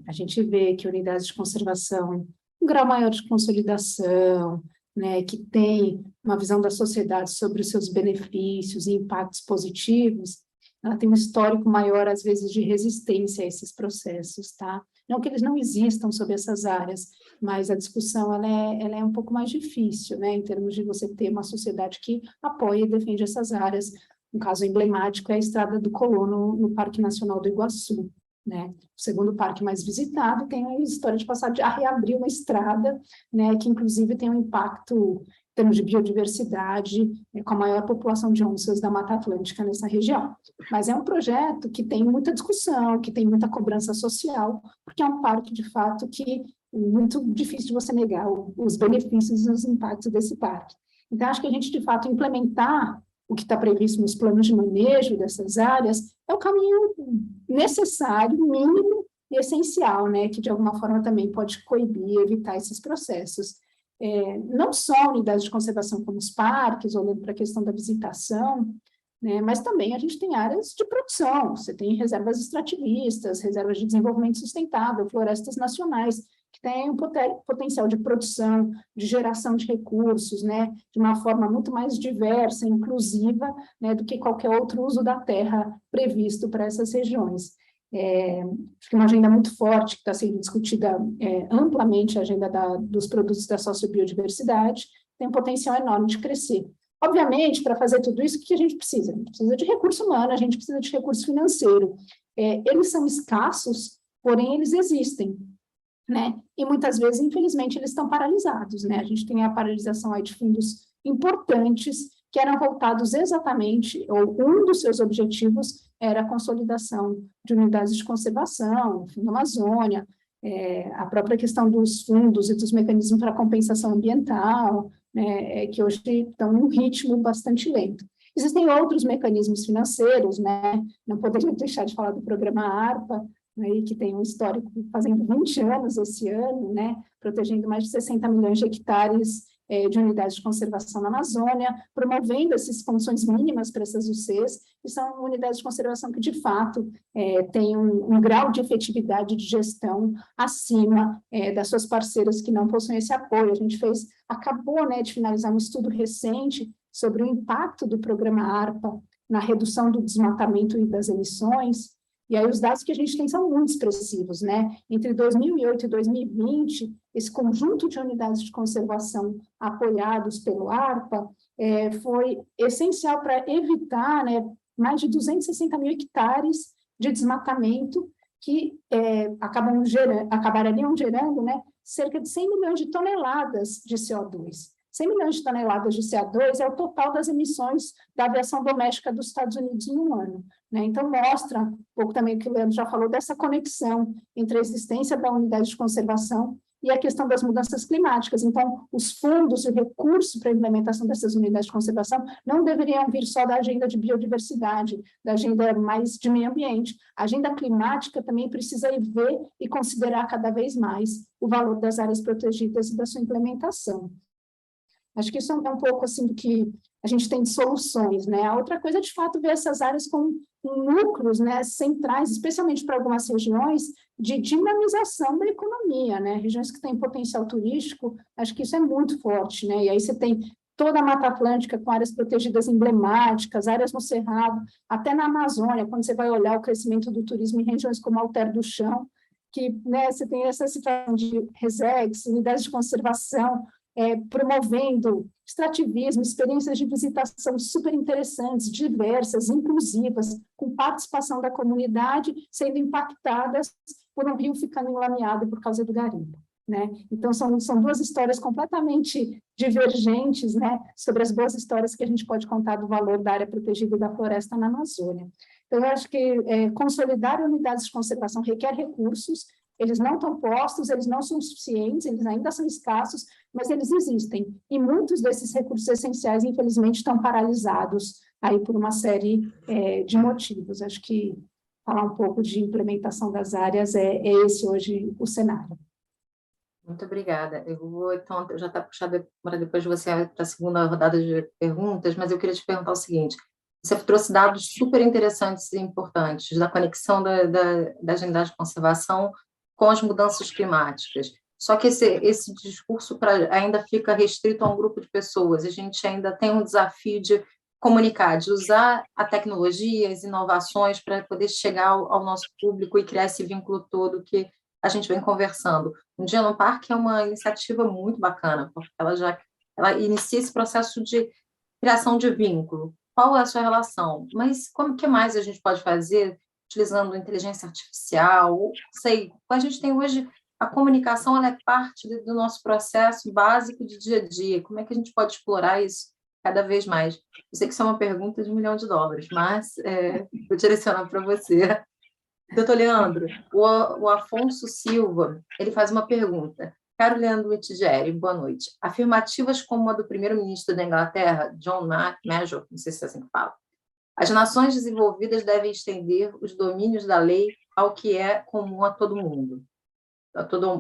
a gente vê que unidades de conservação, um grau maior de consolidação, né, que tem uma visão da sociedade sobre os seus benefícios e impactos positivos, ela tem um histórico maior, às vezes, de resistência a esses processos, tá? Não que eles não existam sobre essas áreas, mas a discussão ela é um pouco mais difícil, né, em termos de você ter uma sociedade que apoia e defende essas áreas. Um caso emblemático é a Estrada do Colono, no Parque Nacional do Iguaçu, né? O segundo parque mais visitado, tem a história de passar a reabrir uma estrada, né, que inclusive tem um impacto em termos de biodiversidade, com a maior população de onças da Mata Atlântica nessa região. Mas é um projeto que tem muita discussão, que tem muita cobrança social, porque é um parque, de fato, que é muito difícil de você negar os benefícios e os impactos desse parque. Então, acho que a gente, de fato, implementar o que está previsto nos planos de manejo dessas áreas é o caminho necessário, mínimo e essencial, né, que de alguma forma também pode coibir e evitar esses processos. Não só unidades de conservação como os parques, olhando para a questão da visitação, né, mas também a gente tem áreas de produção, você tem reservas extrativistas, reservas de desenvolvimento sustentável, florestas nacionais, que têm um potencial de produção, de geração de recursos, né, de uma forma muito mais diversa, inclusiva, né, do que qualquer outro uso da terra previsto para essas regiões. Acho que uma agenda muito forte, que está sendo discutida amplamente, a agenda dos produtos da sociobiodiversidade, tem um potencial enorme de crescer. Obviamente, para fazer tudo isso, o que a gente precisa? A gente precisa de recurso humano, a gente precisa de recurso financeiro. Eles são escassos, porém eles existem, né? E muitas vezes, infelizmente, eles estão paralisados, né? A gente tem a paralisação aí de fundos importantes que eram voltados exatamente, ou um dos seus objetivos era a consolidação de unidades de conservação, o Fundo Amazônia, a própria questão dos fundos e dos mecanismos para compensação ambiental, né, que hoje estão num ritmo bastante lento. Existem outros mecanismos financeiros, né? Não poderia deixar de falar do programa ARPA, aí, que tem um histórico fazendo 20 anos esse ano, né, protegendo mais de 60 milhões de hectares de unidades de conservação na Amazônia, promovendo essas condições mínimas para essas UCs, que são unidades de conservação que, de fato, têm um grau de efetividade de gestão acima das suas parceiras que não possuem esse apoio. A gente acabou, né, de finalizar um estudo recente sobre o impacto do programa ARPA na redução do desmatamento e das emissões. E aí os dados que a gente tem são muito expressivos, né? Entre 2008 e 2020, esse conjunto de unidades de conservação apoiados pelo ARPA foi essencial para evitar, né, mais de 260 mil hectares de desmatamento que acabariam gerando, né, cerca de 100 milhões de toneladas de CO2. 100 milhões de toneladas de CO2 é o total das emissões da aviação doméstica dos Estados Unidos em um ano, né? Então, mostra um pouco também o que o Leandro já falou, dessa conexão entre a existência da unidade de conservação e a questão das mudanças climáticas. Então, os fundos e o recurso para a implementação dessas unidades de conservação não deveriam vir só da agenda de biodiversidade, da agenda mais de meio ambiente. A agenda climática também precisa ver e considerar cada vez mais o valor das áreas protegidas e da sua implementação. Acho que isso é um pouco assim do que a gente tem de soluções, né? A outra coisa é, de fato, ver essas áreas com núcleos, né, centrais, especialmente para algumas regiões, de dinamização da economia, né? Regiões que têm potencial turístico, acho que isso é muito forte, né? E aí você tem toda a Mata Atlântica com áreas protegidas emblemáticas, áreas no Cerrado, até na Amazônia, quando você vai olhar o crescimento do turismo em regiões como Alter do Chão, que, né, você tem essa situação de resex, unidades de conservação, promovendo extrativismo, experiências de visitação super interessantes, diversas, inclusivas, com participação da comunidade, sendo impactadas por um rio ficando enlameado por causa do garimpo. né? Então, são duas histórias completamente divergentes, né, sobre as boas histórias que a gente pode contar do valor da área protegida da floresta na Amazônia. Então, eu acho que consolidar unidades de conservação requer recursos, eles não estão postos, eles não são suficientes, eles ainda são escassos, mas eles existem. E muitos desses recursos essenciais, infelizmente, estão paralisados aí por uma série de motivos. Acho que falar um pouco de implementação das áreas é esse hoje o cenário. Muito obrigada. Eu vou, então, já está puxada para depois de você para a segunda rodada de perguntas, mas eu queria te perguntar o seguinte: você trouxe dados super interessantes e importantes da conexão da agenda de conservação com as mudanças climáticas. Só que esse discurso ainda fica restrito a um grupo de pessoas. A gente ainda tem um desafio de comunicar, de usar a tecnologia, as inovações para poder chegar ao nosso público e criar esse vínculo todo que a gente vem conversando. Um Dia no Parque é uma iniciativa muito bacana, porque ela inicia esse processo de criação de vínculo. Qual é a sua relação? Mas como que mais a gente pode fazer utilizando inteligência artificial? Sei, a gente tem hoje a comunicação, ela é parte do nosso processo básico de dia a dia. Como é que a gente pode explorar isso cada vez mais? Eu sei que isso é uma pergunta de $1 milhão, mas vou direcionar para você. Doutor Leandro, o Afonso Silva, ele faz uma pergunta. Caro Leandro Mitigieri, boa noite. Afirmativas como a do primeiro-ministro da Inglaterra, John Major, não sei se é assim que fala, as nações desenvolvidas devem estender os domínios da lei ao que é comum a todo mundo,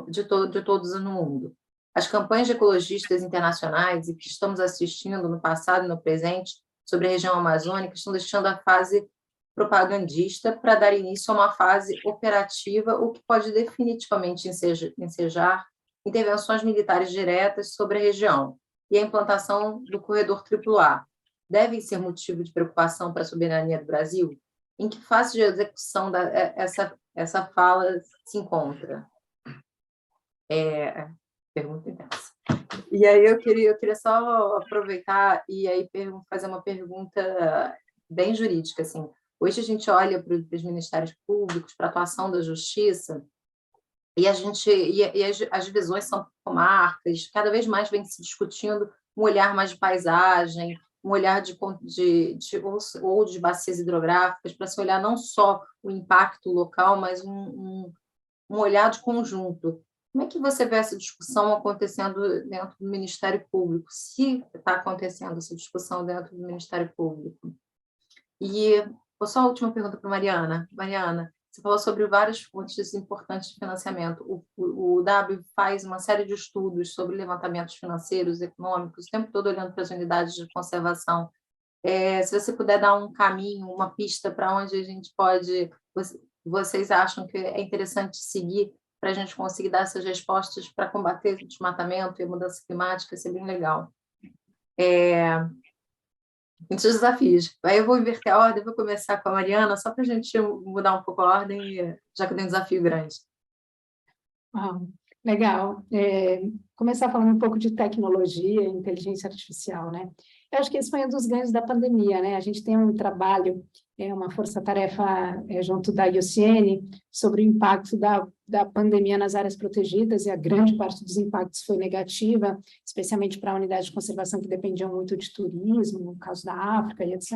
de todos no mundo. As campanhas de ecologistas internacionais e que estamos assistindo no passado e no presente sobre a região amazônica estão deixando a fase propagandista para dar início a uma fase operativa, o que pode definitivamente ensejar intervenções militares diretas sobre a região e a implantação do corredor AAA. Devem ser motivo de preocupação para a soberania do Brasil? Em que fase de execução essa fala se encontra? Pergunta intensa. E aí eu queria só aproveitar e aí fazer uma pergunta bem jurídica, assim. Hoje a gente olha para os ministérios públicos, para a atuação da justiça, e as divisões são comarcas, cada vez mais vem se discutindo um olhar mais de paisagem, um olhar de bacias hidrográficas, para se olhar não só o impacto local, mas um olhar de conjunto. Como é que você vê essa discussão acontecendo dentro do Ministério Público? Se está acontecendo essa discussão dentro do Ministério Público? E só a última pergunta para Mariana. Mariana, você falou sobre várias fontes importantes de financiamento. O W faz uma série de estudos sobre levantamentos financeiros, econômicos, o tempo todo olhando para as unidades de conservação. Se você puder dar um caminho, uma pista para onde a gente pode... Vocês acham que é interessante seguir para a gente conseguir dar essas respostas para combater o desmatamento e a mudança climática? Isso é bem legal. Muitos desafios. Aí eu vou inverter a ordem, vou começar com a Mariana, só para a gente mudar um pouco a ordem, já que tem um desafio grande. Legal. Começar falando um pouco de tecnologia e inteligência artificial, né? Eu acho que esse foi um dos ganhos da pandemia, né? A gente tem um trabalho, uma força-tarefa junto da IUCN sobre o impacto da pandemia nas áreas protegidas, e a grande parte dos impactos foi negativa, especialmente para a unidade de conservação que dependiam muito de turismo, no caso da África e etc.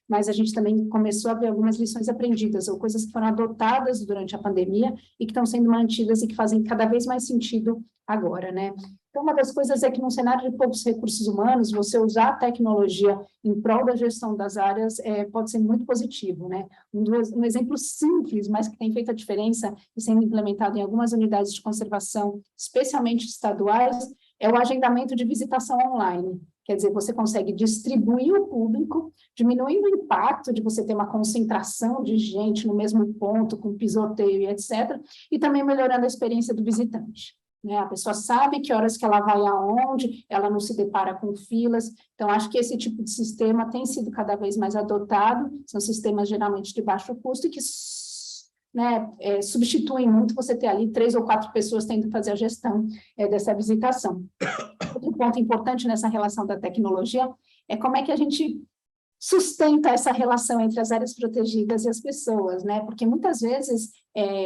Mas a gente também começou a ver algumas lições aprendidas, ou coisas que foram adotadas durante a pandemia e que estão sendo mantidas e que fazem cada vez mais sentido agora, né? Então, uma das coisas é que, num cenário de poucos recursos humanos, você usar a tecnologia em prol da gestão das áreas pode ser muito positivo, né? Um exemplo simples, mas que tem feito a diferença e sendo implementado em algumas unidades de conservação, especialmente estaduais, é o agendamento de visitação online. Quer dizer, você consegue distribuir o público, diminuindo o impacto de você ter uma concentração de gente no mesmo ponto, com pisoteio e etc., e também melhorando a experiência do visitante. Né? A pessoa sabe que horas que ela vai aonde, ela não se depara com filas. Então, acho que esse tipo de sistema tem sido cada vez mais adotado, são sistemas geralmente de baixo custo e que substituem muito você ter ali 3 ou 4 pessoas tendo que fazer a gestão dessa visitação. Outro ponto importante nessa relação da tecnologia é como é que a gente sustenta essa relação entre as áreas protegidas e as pessoas, né? Porque muitas vezes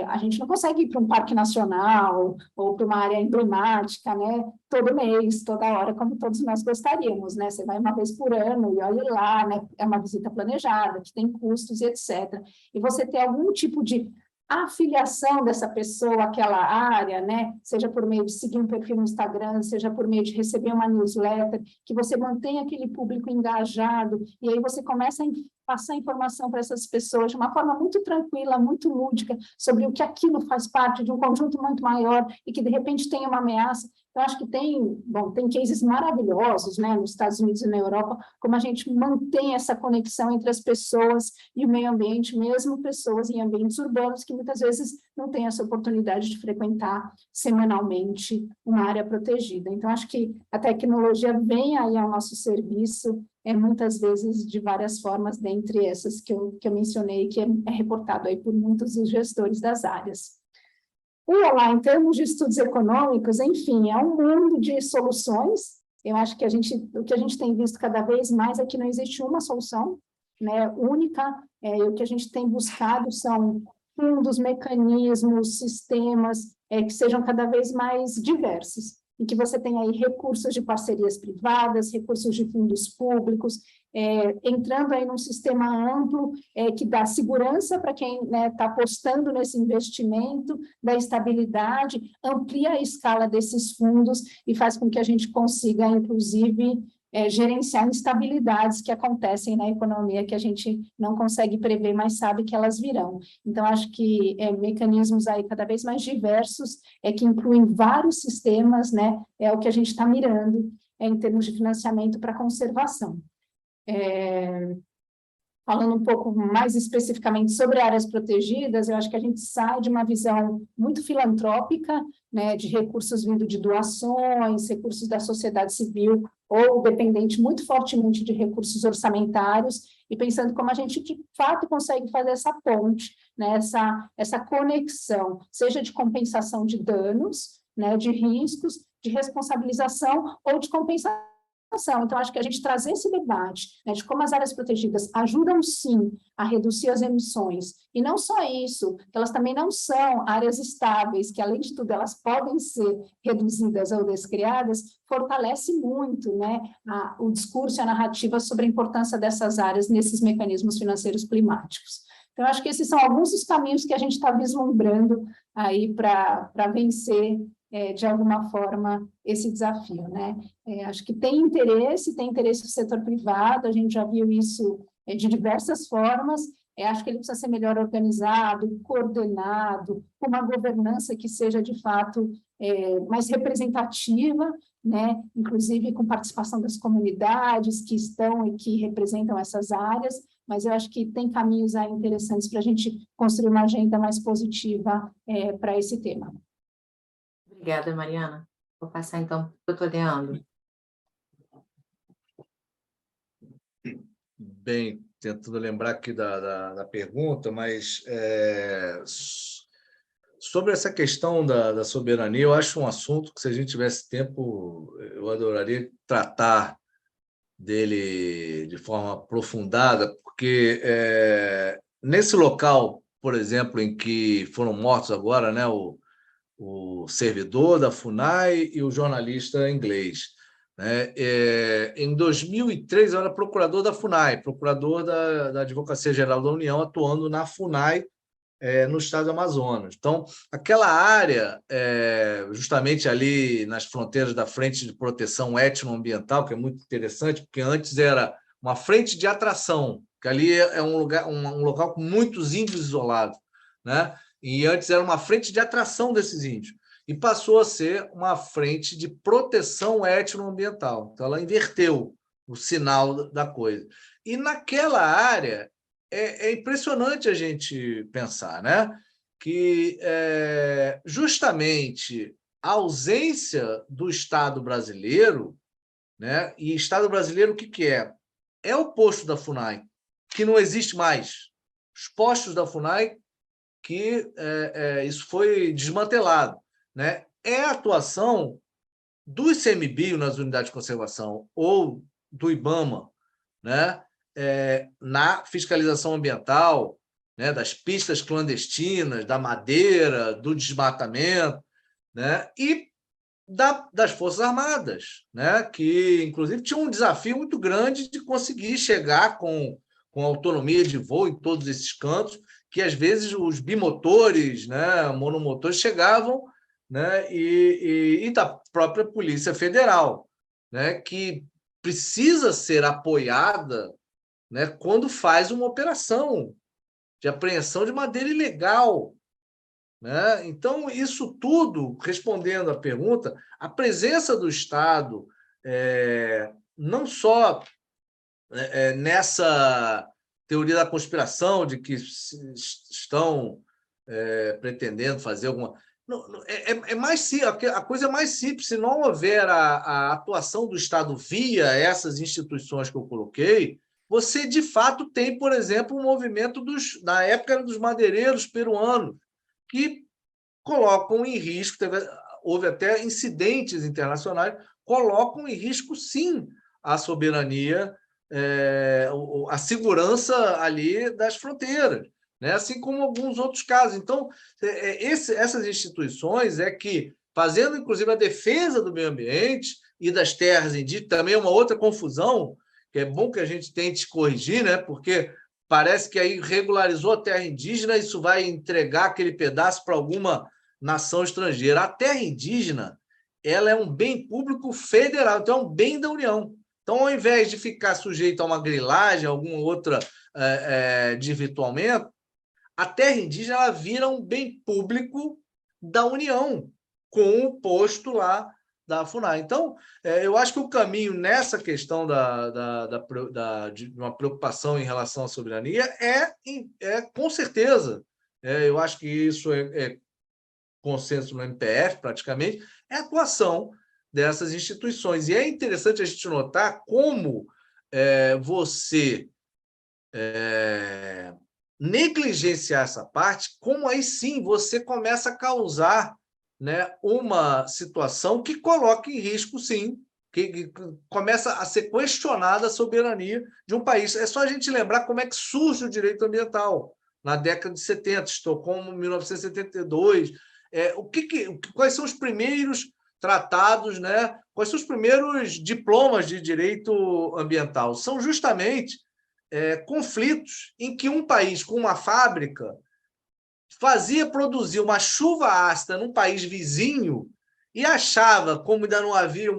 A gente não consegue ir para um parque nacional ou para uma área emblemática, né, todo mês, toda hora, como todos nós gostaríamos, né? Você vai uma vez por ano e olha lá, né? É uma visita planejada, que tem custos e etc. E você ter algum tipo de afiliação dessa pessoa àquela área, né? Seja por meio de seguir um perfil no Instagram, seja por meio de receber uma newsletter, que você mantenha aquele público engajado, e aí você começa a passar informação para essas pessoas de uma forma muito tranquila, muito lúdica, sobre o que aquilo faz parte de um conjunto muito maior e que, de repente, tem uma ameaça. Eu acho que tem cases maravilhosos, né, nos Estados Unidos e na Europa, como a gente mantém essa conexão entre as pessoas e o meio ambiente, mesmo pessoas em ambientes urbanos que muitas vezes não têm essa oportunidade de frequentar semanalmente uma área protegida. Então, acho que a tecnologia vem aí ao nosso serviço, muitas vezes de várias formas, dentre essas que eu mencionei, que é reportado aí por muitos dos gestores das áreas. Lá, em termos de estudos econômicos, enfim, é um mundo de soluções. Eu acho que o que a gente tem visto cada vez mais é que não existe uma solução, né, única, e o que a gente tem buscado são fundos, mecanismos, sistemas que sejam cada vez mais diversos, em que você tem aí recursos de parcerias privadas, recursos de fundos públicos, entrando aí num sistema amplo que dá segurança para quem está apostando nesse investimento, dá estabilidade, amplia a escala desses fundos e faz com que a gente consiga, inclusive, gerenciar instabilidades que acontecem na economia que a gente não consegue prever, mas sabe que elas virão. Então, acho que mecanismos aí cada vez mais diversos, que incluem vários sistemas, né, é o que a gente está mirando em termos de financiamento para conservação. Falando um pouco mais especificamente sobre áreas protegidas, eu acho que a gente sai de uma visão muito filantrópica, né, de recursos vindo de doações, recursos da sociedade civil, ou dependente muito fortemente de recursos orçamentários, e pensando como a gente, de fato, consegue fazer essa ponte, né, essa conexão, seja de compensação de danos, né, de riscos, de responsabilização ou de compensação. Então, acho que a gente trazer esse debate, né, de como as áreas protegidas ajudam, sim, a reduzir as emissões, e não só isso, elas também não são áreas estáveis, que, além de tudo, elas podem ser reduzidas ou descriadas, fortalece muito, né, o discurso e a narrativa sobre a importância dessas áreas nesses mecanismos financeiros climáticos. Então, acho que esses são alguns dos caminhos que a gente está vislumbrando aí para vencer, de alguma forma, esse desafio, né? Acho que tem interesse do setor privado, a gente já viu isso de diversas formas, acho que ele precisa ser melhor organizado, coordenado, com uma governança que seja, de fato, mais representativa, né? Inclusive com participação das comunidades que estão e que representam essas áreas, mas eu acho que tem caminhos aí interessantes para a gente construir uma agenda mais positiva para esse tema. Obrigada, Mariana. Vou passar, então, para o doutor Leandro. Bem, tentando lembrar aqui da pergunta, mas sobre essa questão da soberania, eu acho um assunto que, se a gente tivesse tempo, eu adoraria tratar dele de forma aprofundada, porque nesse local, por exemplo, em que foram mortos agora, né, o servidor da FUNAI e o jornalista inglês, né? Em 2003, eu era procurador da FUNAI, procurador da Advocacia Geral da União, atuando na FUNAI, no estado do Amazonas. Então, aquela área, justamente ali nas fronteiras da Frente de Proteção Étnico-Ambiental, que é muito interessante, porque antes era uma frente de atração, que ali é um local com muitos índios isolados, né? E antes era uma frente de atração desses índios, e passou a ser uma frente de proteção étnico-ambiental. Então, ela inverteu o sinal da coisa. E naquela área, é impressionante a gente pensar, né, que justamente a ausência do Estado brasileiro, né, e Estado brasileiro o que é? É o posto da FUNAI, que não existe mais. Os postos da FUNAI, que isso foi desmantelado, né? É a atuação do ICMBio nas unidades de conservação ou do IBAMA, né, na fiscalização ambiental, né, das pistas clandestinas, da madeira, do desmatamento, né, e das Forças Armadas, né, que, inclusive, tinha um desafio muito grande de conseguir chegar com autonomia de voo em todos esses cantos, que, às vezes, os bimotores, né, monomotores, chegavam, né, e da própria Polícia Federal, né, que precisa ser apoiada, né, quando faz uma operação de apreensão de madeira ilegal, né? Então, isso tudo, respondendo à pergunta, a presença do Estado, não só nessa teoria da conspiração, de que estão pretendendo fazer alguma... É mais simples, a coisa é mais simples. Se não houver a atuação do Estado via essas instituições que eu coloquei, você, de fato, tem, por exemplo, um movimento na época dos madeireiros peruanos, que colocam em risco, houve até incidentes internacionais, colocam em risco, sim, a soberania, a segurança ali das fronteiras, né? Assim como alguns outros casos. Então, essas instituições que, fazendo, inclusive, a defesa do meio ambiente e das terras indígenas, também é uma outra confusão, que é bom que a gente tente corrigir, né? Porque parece que aí regularizou a terra indígena, isso vai entregar aquele pedaço para alguma nação estrangeira. A terra indígena, ela é um bem público federal, então é um bem da União. Então, ao invés de ficar sujeito a uma grilagem, alguma outra desvirtuamento, a terra indígena ela vira um bem público da União, com o posto lá da FUNAI. Então, eu acho que o caminho nessa questão de uma preocupação em relação à soberania com certeza, eu acho que isso é consenso no MPF, praticamente, é a atuação dessas instituições. E é interessante a gente notar como você negligenciar essa parte, como aí sim você começa a causar, né, uma situação que coloca em risco, sim, que começa a ser questionada a soberania de um país. É só a gente lembrar como é que surge o direito ambiental na década de 70, Estocolmo, 1972. Quais são os primeiros tratados, né? Quais são os primeiros diplomas de direito ambiental? São justamente conflitos em que um país com uma fábrica fazia produzir uma chuva ácida num país vizinho e achava, como ainda não havia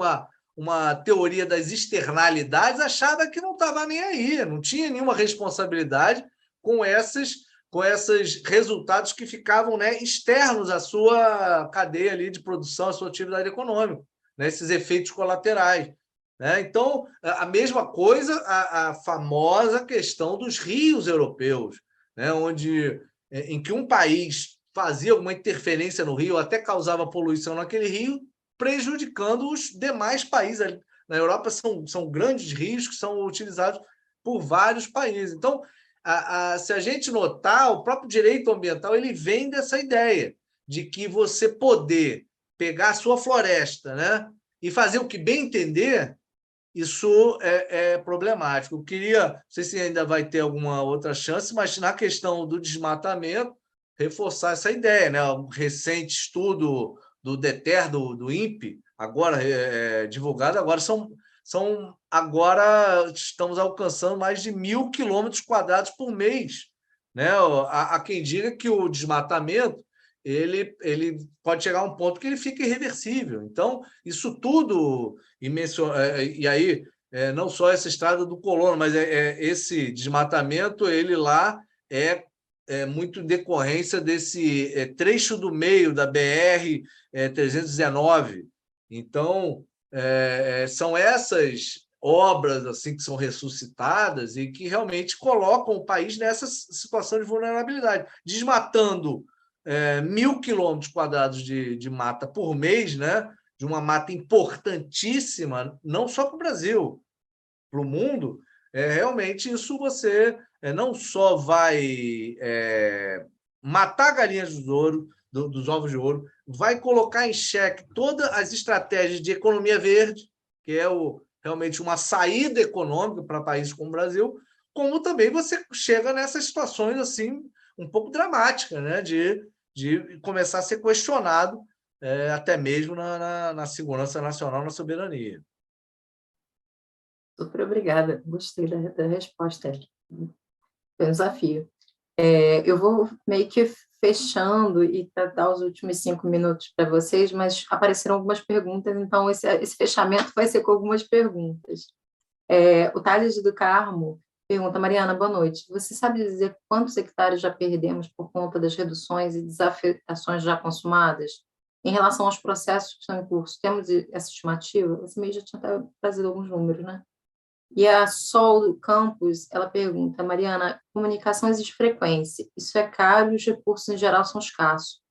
uma teoria das externalidades, achava que não estava nem aí, não tinha nenhuma responsabilidade com esses resultados que ficavam, né, externos à sua cadeia ali de produção, à sua atividade econômica, né, esses efeitos colaterais. Né? Então, a mesma coisa, a famosa questão dos rios europeus, né? Em que um país fazia alguma interferência no rio, até causava poluição naquele rio, prejudicando os demais países. Na Europa são grandes rios que são utilizados por vários países. Então, se a gente notar, o próprio direito ambiental ele vem dessa ideia de que você poder pegar a sua floresta, né, e fazer o que bem entender, isso é problemático. Eu queria, não sei se ainda vai ter alguma outra chance, mas na questão do desmatamento, reforçar essa ideia, né? Um recente estudo do DETER, do INPE, agora divulgado, agora estamos alcançando mais de 1.000 quilômetros quadrados por mês. Né? Há quem diga que o desmatamento ele pode chegar a um ponto que ele fica irreversível. Então, isso tudo, e aí, não só essa estrada do colono, mas esse desmatamento, ele lá é muito decorrência desse trecho do meio da BR-319. Então, são essas obras assim que são ressuscitadas e que realmente colocam o país nessa situação de vulnerabilidade, desmatando 1.000 quilômetros quadrados de mata por mês, né? De uma mata importantíssima, não só para o Brasil, para o mundo. Realmente isso você não só vai matar galinhas dos ovos de ouro, vai colocar em xeque todas as estratégias de economia verde, que é realmente uma saída econômica para países como o Brasil, como também você chega nessas situações assim um pouco dramática, né? De começar a ser questionado até mesmo na segurança nacional, na soberania. Super obrigada, gostei da resposta. Foi um desafio. Eu vou meio que fechando e dar os últimos 5 minutos para vocês, mas apareceram algumas perguntas, então esse fechamento vai ser com algumas perguntas. O Thales do Carmo pergunta: Mariana, boa noite. Você sabe dizer quantos hectares já perdemos por conta das reduções e desafetações já consumadas? Em relação aos processos que estão em curso, temos essa estimativa? Você mesmo já tinha trazido alguns números, né? E a Sol Campos, ela pergunta: Mariana, comunicação exige frequência, isso é caro e os recursos em geral são escassos.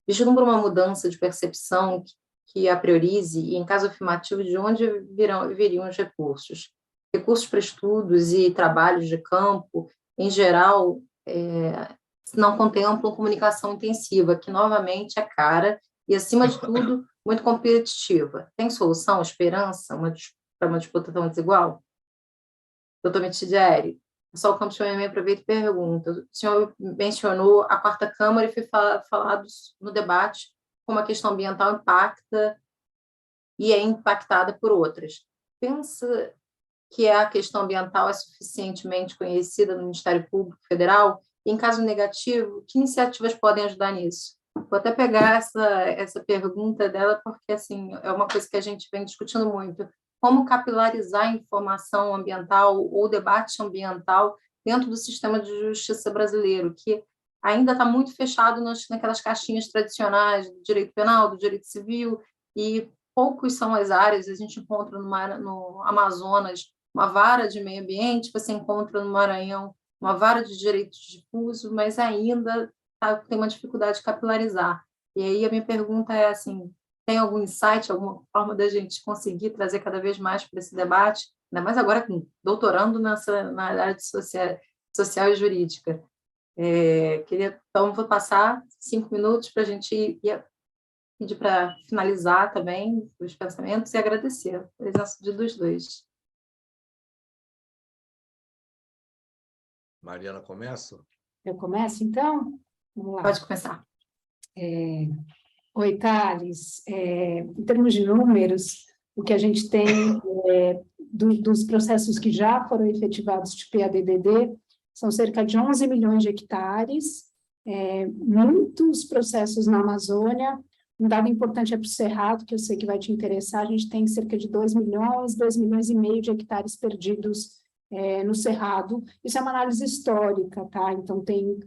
Vislumbra uma mudança de percepção que a priorize e, em caso afirmativo, de onde viriam os recursos? Recursos para estudos e trabalhos de campo, em geral, não contemplam comunicação intensiva, que novamente é cara e, acima de tudo, muito competitiva. Tem solução, esperança para uma disputa tão desigual? Doutor Mitidieri, o Sol Campos também aproveita e pergunta: o senhor mencionou a quarta Câmara e foi falado no debate como a questão ambiental impacta e é impactada por outras. Pensa que a questão ambiental é suficientemente conhecida no Ministério Público Federal? E, em caso negativo, que iniciativas podem ajudar nisso? Vou até pegar essa pergunta dela, porque assim, é uma coisa que a gente vem discutindo muito. Como capilarizar a informação ambiental ou debate ambiental dentro do sistema de justiça brasileiro, que ainda está muito fechado naquelas caixinhas tradicionais do direito penal, do direito civil, e poucos são as áreas. A gente encontra no Amazonas uma vara de meio ambiente, você encontra no Maranhão uma vara de direitos difuso, mas ainda tem uma dificuldade de capilarizar. E aí a minha pergunta é assim: tem algum insight, alguma forma da gente conseguir trazer cada vez mais para esse debate, ainda mais agora doutorando na área de social e jurídica? Então, vou passar 5 minutos para a gente pedir para finalizar também os pensamentos e agradecer a presença dos dois. Mariana, começa? Eu começo, então? Vamos lá. Pode começar. Oi, Thales. Em termos de números, o que a gente tem dos processos que já foram efetivados de PADDD são cerca de 11 milhões de hectares, muitos processos na Amazônia. Um dado importante é para o Cerrado, que eu sei que vai te interessar: a gente tem cerca de 2 milhões e meio de hectares perdidos no Cerrado. Isso é uma análise histórica, tá? Então, tem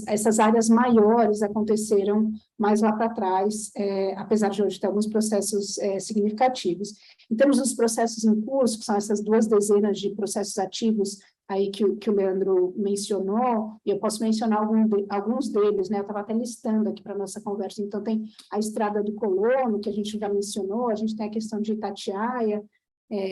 essas áreas maiores aconteceram mais lá para trás, apesar de hoje ter alguns processos significativos. Em termos dos processos em curso, que são essas 2 dezenas de processos ativos aí que o Leandro mencionou, e eu posso mencionar alguns deles, né? Eu estava até listando aqui para a nossa conversa. Então, tem a Estrada do Colono, que a gente já mencionou, a gente tem a questão de Itatiaia,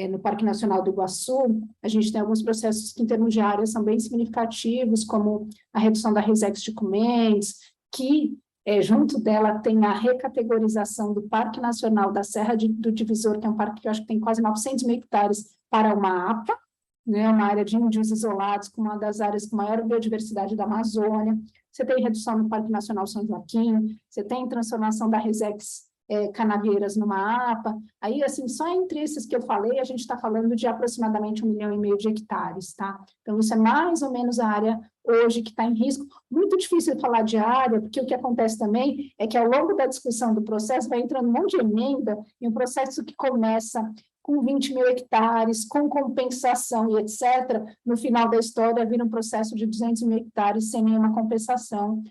no Parque Nacional do Iguaçu. A gente tem alguns processos que, em termos de área, são bem significativos, como a redução da Resex de Cumendes, que, junto dela, tem a recategorização do Parque Nacional da Serra do Divisor, que é um parque que eu acho que tem quase 900 mil hectares, para uma APA, né, uma área de índios isolados, com uma das áreas com maior biodiversidade da Amazônia. Você tem redução no Parque Nacional São Joaquim, você tem transformação da Resex Canavieiras numa APA. Aí, assim, só entre esses que eu falei, a gente está falando de aproximadamente 1,5 milhão de hectares, tá? Então, isso é mais ou menos a área hoje que está em risco. Muito difícil falar de área, porque o que acontece também é que, ao longo da discussão do processo, vai entrando um monte de emenda, e um processo que começa com 20 mil hectares, com compensação e etc., no final da história vira um processo de 200 mil hectares sem nenhuma compensação.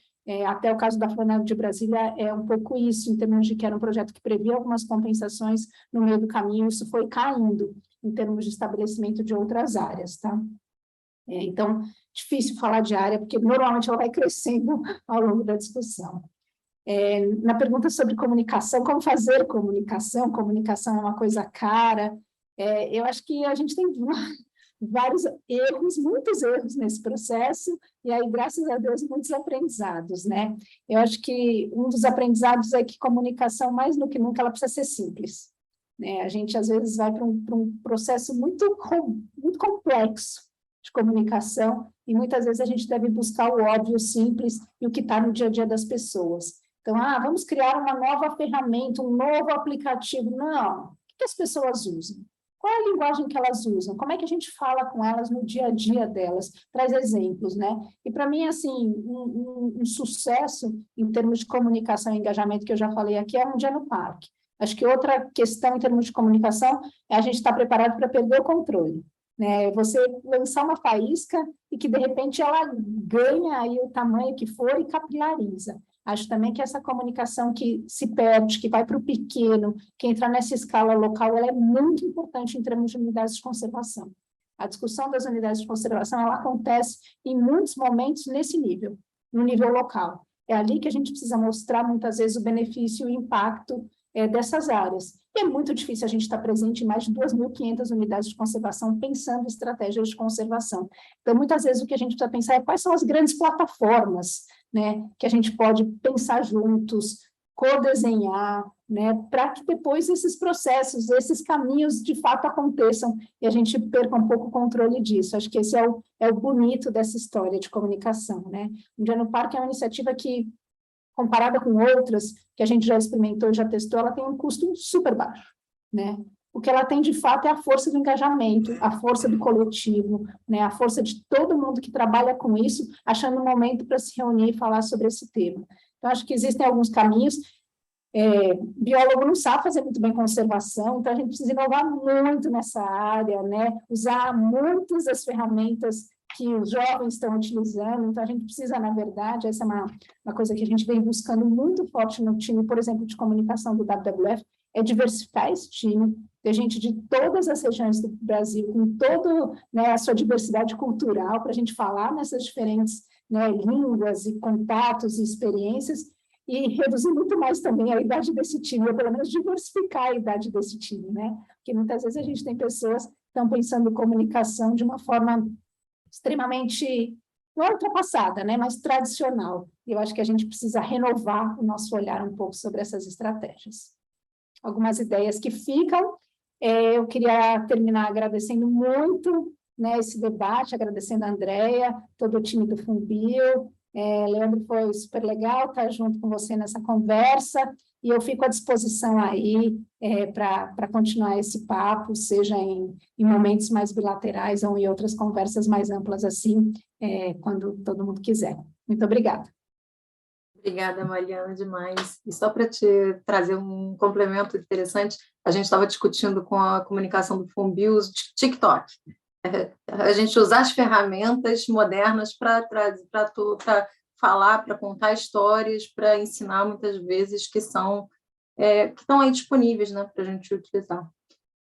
Até o caso da Floresta de Brasília é um pouco isso, em termos de que era um projeto que previa algumas compensações, no meio do caminho isso foi caindo, em termos de estabelecimento de outras áreas, tá? Então, difícil falar de área, porque normalmente ela vai crescendo ao longo da discussão. Na pergunta sobre comunicação, como fazer comunicação? Comunicação é uma coisa cara. Eu acho que a gente tem vários erros, muitos erros nesse processo, e aí, graças a Deus, muitos aprendizados, né? Eu acho que um dos aprendizados é que comunicação, mais do que nunca, ela precisa ser simples, né? A gente, às vezes, vai para um processo muito complexo, de comunicação, e muitas vezes a gente deve buscar o óbvio, simples, e o que está no dia a dia das pessoas. Então, vamos criar uma nova ferramenta, um novo aplicativo. Não. O que as pessoas usam? Qual é a linguagem que elas usam? Como é que a gente fala com elas no dia a dia delas? Traz exemplos, né? E, para mim, assim, um sucesso em termos de comunicação e engajamento, que eu já falei aqui, é um dia no parque. Acho que outra questão em termos de comunicação é a gente estar preparado para perder o controle. Né? Você lançar uma faísca e que, de repente, ela ganha aí o tamanho que for e capilariza. Acho também que essa comunicação que se perde, que vai para o pequeno, que entra nessa escala local, ela é muito importante em termos de unidades de conservação. A discussão das unidades de conservação, ela acontece em muitos momentos nesse nível, no nível local. É ali que a gente precisa mostrar, muitas vezes, o benefício e o impacto dessas áreas. E é muito difícil a gente estar presente em mais de 2.500 unidades de conservação, pensando em estratégias de conservação. Então, muitas vezes, o que a gente precisa pensar é quais são as grandes plataformas, né, que a gente pode pensar juntos, co-desenhar, né, para que depois esses processos, esses caminhos, de fato, aconteçam e a gente perca um pouco o controle disso. Acho que esse é o bonito dessa história de comunicação, né? O Dia no Parque é uma iniciativa que, comparada com outras que a gente já experimentou e já testou, ela tem um custo super baixo, né? O que ela tem, de fato, é a força do engajamento, a força do coletivo, né? A força de todo mundo que trabalha com isso, achando um momento para se reunir e falar sobre esse tema. Então, acho que existem alguns caminhos. Biólogo não sabe fazer muito bem conservação, então a gente precisa inovar muito nessa área, né? Usar muitas das ferramentas que os jovens estão utilizando, então a gente precisa, na verdade, essa é uma coisa que a gente vem buscando muito forte no time, por exemplo, de comunicação do WWF, é diversificar esse time, ter gente de todas as regiões do Brasil, com toda, né, a sua diversidade cultural, para a gente falar nessas diferentes, né, línguas e contatos e experiências, e reduzir muito mais também a idade desse time, ou pelo menos diversificar a idade desse time, né? Porque muitas vezes a gente tem pessoas que estão pensando em comunicação de uma forma extremamente, não ultrapassada, né, mas tradicional. E eu acho que a gente precisa renovar o nosso olhar um pouco sobre essas estratégias. Algumas ideias que ficam. Eu queria terminar agradecendo muito, né, esse debate, agradecendo a Andréia, todo o time do Fumbio. Leandro, foi super legal estar junto com você nessa conversa, e eu fico à disposição aí para continuar esse papo, seja em momentos mais bilaterais ou em outras conversas mais amplas assim, quando todo mundo quiser. Muito obrigada. Obrigada, Mariana, demais. E só para te trazer um complemento interessante, a gente estava discutindo com a comunicação do Fumbio, o TikTok. A gente usar as ferramentas modernas para falar, para contar histórias, para ensinar muitas vezes que estão aí disponíveis, né, para a gente utilizar.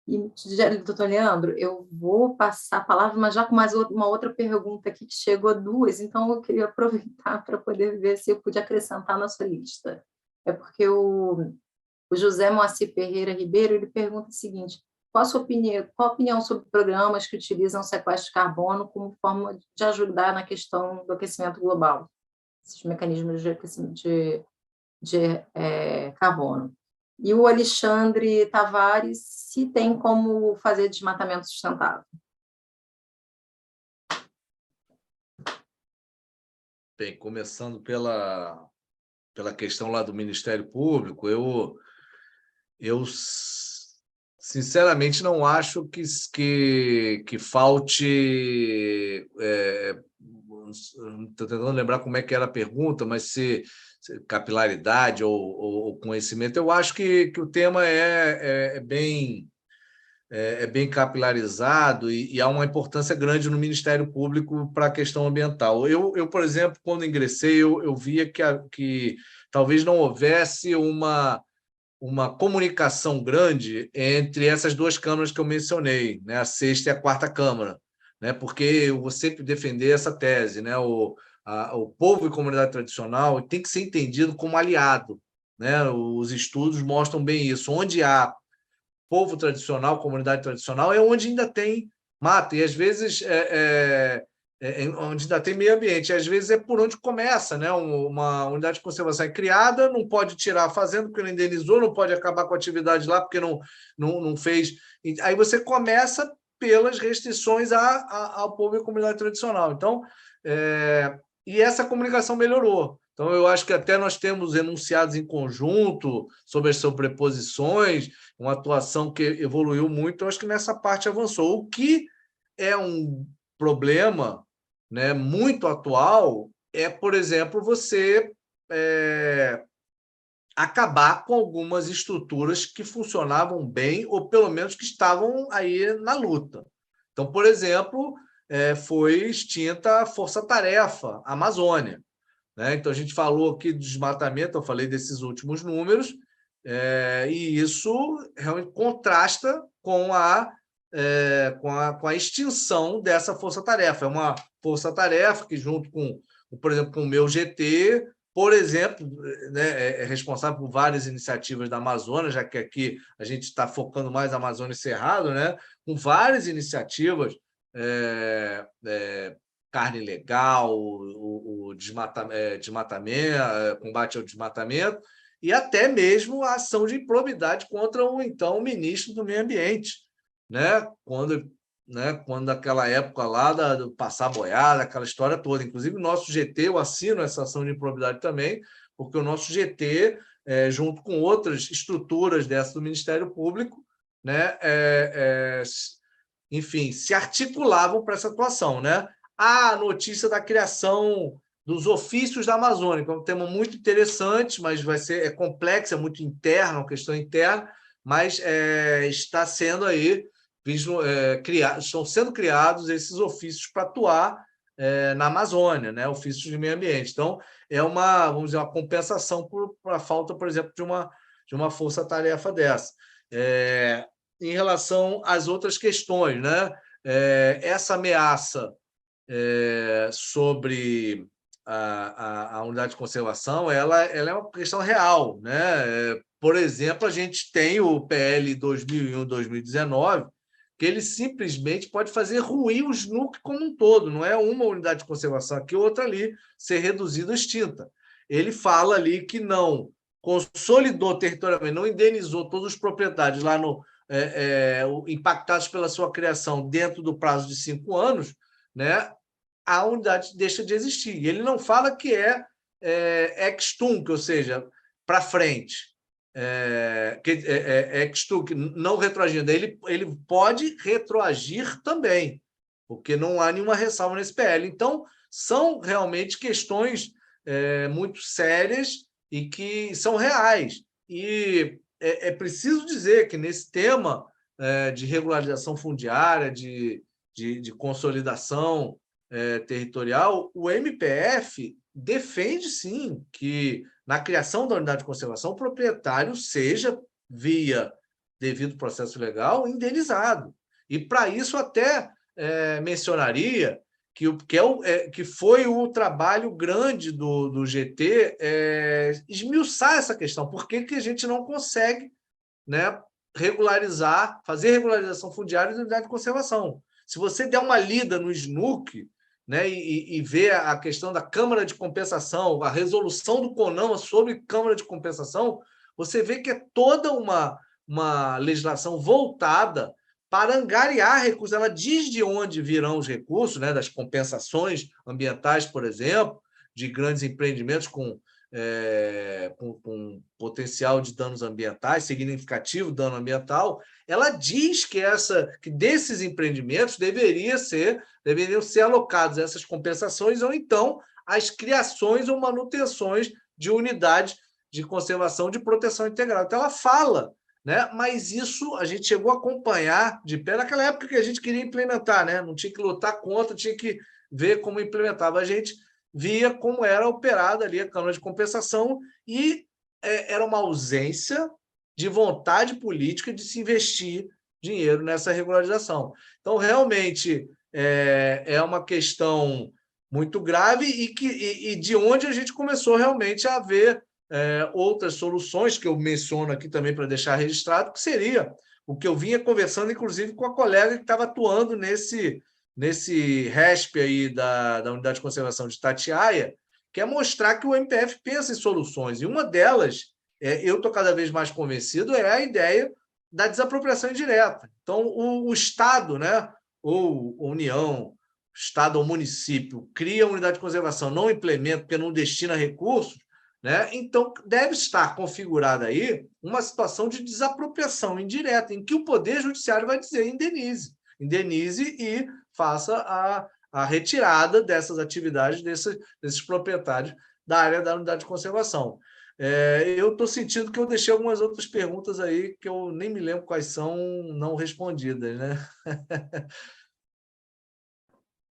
E, doutor Leandro, eu vou passar a palavra, mas já com uma outra pergunta aqui que chegou a duas, então eu queria aproveitar para poder ver se eu pude acrescentar na sua lista. É porque o José Moacir Ferreira Ribeiro, ele pergunta o seguinte: qual a opinião sobre programas que utilizam sequestro de carbono como forma de ajudar na questão do aquecimento global? Esses mecanismos de aquecimento de carbono. E o Alexandre Tavares, se tem como fazer desmatamento sustentável. Bem, começando pela questão lá do Ministério Público, eu sinceramente não acho que falte... Estou tentando lembrar como é que era a pergunta, mas se capilaridade ou conhecimento, eu acho que o tema é bem capilarizado e há uma importância grande no Ministério Público para a questão ambiental. Eu, por exemplo, quando ingressei, eu via que talvez não houvesse uma comunicação grande entre essas duas câmaras que eu mencionei, né, a sexta e a quarta Câmara, né, porque eu vou sempre defender essa tese, né, o povo e comunidade tradicional tem que ser entendido como aliado, né, os estudos mostram bem isso. Onde há povo tradicional, comunidade tradicional, é onde ainda tem mata, e às vezes onde ainda tem meio ambiente, às vezes é por onde começa, né? Uma unidade de conservação é criada, não pode tirar a fazenda porque não indenizou, não pode acabar com a atividade lá porque não fez. Aí você começa pelas restrições ao povo e comunidade tradicional. Então, e essa comunicação melhorou. Então, eu acho que até nós temos enunciados em conjunto sobre as sobreposições, uma atuação que evoluiu muito, eu acho que nessa parte avançou. O que é um problema, né, muito atual é, por exemplo, você acabar com algumas estruturas que funcionavam bem ou, pelo menos, que estavam aí na luta. Então, por exemplo, foi extinta a Força Tarefa Amazônia, né? Então, a gente falou aqui do desmatamento, eu falei desses últimos números, e isso realmente contrasta com a extinção dessa força-tarefa. É uma força-tarefa que, junto com, por exemplo, com o meu GT, por exemplo, né, é responsável por várias iniciativas da Amazônia, já que aqui a gente está focando mais na Amazônia e Cerrado, né, com várias iniciativas, carne legal, o desmatamento, combate ao desmatamento, e até mesmo a ação de improbidade contra o então ministro do Meio Ambiente, né? Quando naquela época lá do passar boiada, aquela história toda. Inclusive, o nosso GT, eu assino essa ação de improbidade também, porque o nosso GT, junto com outras estruturas dessa do Ministério Público, né, enfim, se articulavam para essa atuação, né? A notícia da criação dos ofícios da Amazônia, que é um tema muito interessante, mas é complexo, é muito interno, uma questão interna, mas está sendo aí estão sendo criados esses ofícios para atuar na Amazônia, né? Ofícios de meio ambiente. Então, vamos dizer, uma compensação por a falta, por exemplo, de uma força-tarefa dessa. Em relação às outras questões, né? Essa ameaça sobre a unidade de conservação, ela é uma questão real, né? Por exemplo, a gente tem o PL 2001-2019, que ele simplesmente pode fazer ruir o SNUC como um todo, não é uma unidade de conservação aqui, outra ali, ser reduzida ou extinta. Ele fala ali que não consolidou territorialmente, não indenizou todos os proprietários lá impactados pela sua criação dentro do prazo de 5 anos, né? A unidade deixa de existir. E ele não fala que é ex-tunc, ou seja, para frente. Ex-tunc, não retroagindo. Ele pode retroagir também, porque não há nenhuma ressalva nesse PL. Então, são realmente questões muito sérias e que são reais. E é preciso dizer que nesse tema de regularização fundiária, de consolidação territorial, o MPF defende, sim, que na criação da unidade de conservação o proprietário seja, via devido processo legal, indenizado. E, para isso, até mencionaria que foi o trabalho grande do GT esmiuçar essa questão. Por que a gente não consegue, né, fazer regularização fundiária de unidade de conservação? Se você der uma lida no SNUC, né, e ver a questão da Câmara de Compensação, a resolução do CONAMA sobre Câmara de Compensação, você vê que é toda uma legislação voltada para angariar recursos. Ela diz de onde virão os recursos, né, das compensações ambientais, por exemplo, de grandes empreendimentos com potencial de danos ambientais, significativo dano ambiental. Ela diz que desses empreendimentos deveriam ser alocados essas compensações ou então as criações ou manutenções de unidades de conservação de proteção integral. Então, ela fala, né? Mas isso a gente chegou a acompanhar de pé naquela época que a gente queria implementar, né? Não tinha que lutar contra, tinha que ver como implementava. A gente via como era operada ali a Câmara de Compensação e era uma ausência de vontade política de se investir dinheiro nessa regularização. Então, realmente, é uma questão muito grave e de onde a gente começou realmente a ver outras soluções, que eu menciono aqui também para deixar registrado, que seria o que eu vinha conversando, inclusive, com a colega que estava atuando nesse RESP aí da Unidade de Conservação de Itatiaia, que é mostrar que o MPF pensa em soluções. E uma delas, eu estou cada vez mais convencido, é a ideia da desapropriação indireta. Então, o Estado, né, ou a União, Estado ou município, cria a unidade de conservação, não implementa, porque não destina recursos, né? Então, deve estar configurada aí uma situação de desapropriação indireta, em que o Poder Judiciário vai dizer indenize e faça a retirada dessas atividades desses proprietários da área da unidade de conservação. Eu estou sentindo que eu deixei algumas outras perguntas aí que eu nem me lembro quais são, não respondidas, né?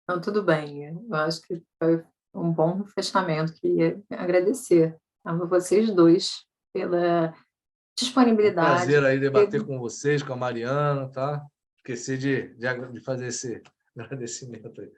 Não, tudo bem. Eu acho que foi um bom fechamento. Queria agradecer a vocês dois pela disponibilidade. Prazer aí debater com vocês, com a Mariana, tá? Esqueci de fazer esse agradecimento aí.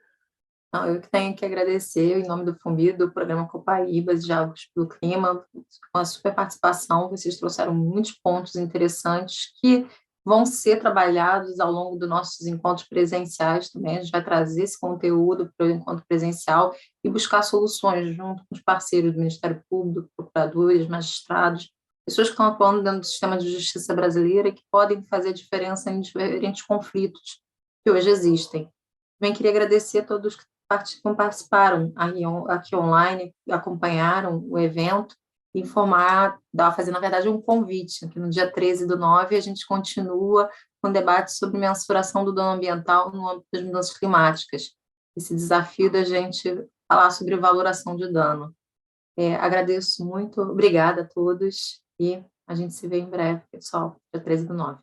Não, eu que tenho que agradecer, em nome do FUNBI, do programa Copaíbas, Diálogos pelo Clima, com a super participação. Vocês trouxeram muitos pontos interessantes que vão ser trabalhados ao longo dos nossos encontros presenciais também. A gente vai trazer esse conteúdo para o encontro presencial e buscar soluções junto com os parceiros do Ministério Público, procuradores, magistrados, pessoas que estão atuando dentro do sistema de justiça brasileira e que podem fazer diferença em diferentes conflitos que hoje existem. Também queria agradecer a todos que participaram aqui online, acompanharam o evento, fazer, na verdade, um convite, que no dia 13/9 a gente continua com um debate sobre mensuração do dano ambiental no âmbito das mudanças climáticas. Esse desafio da gente falar sobre valoração de dano. Agradeço muito, obrigada a todos, e a gente se vê em breve, pessoal, dia 13/9.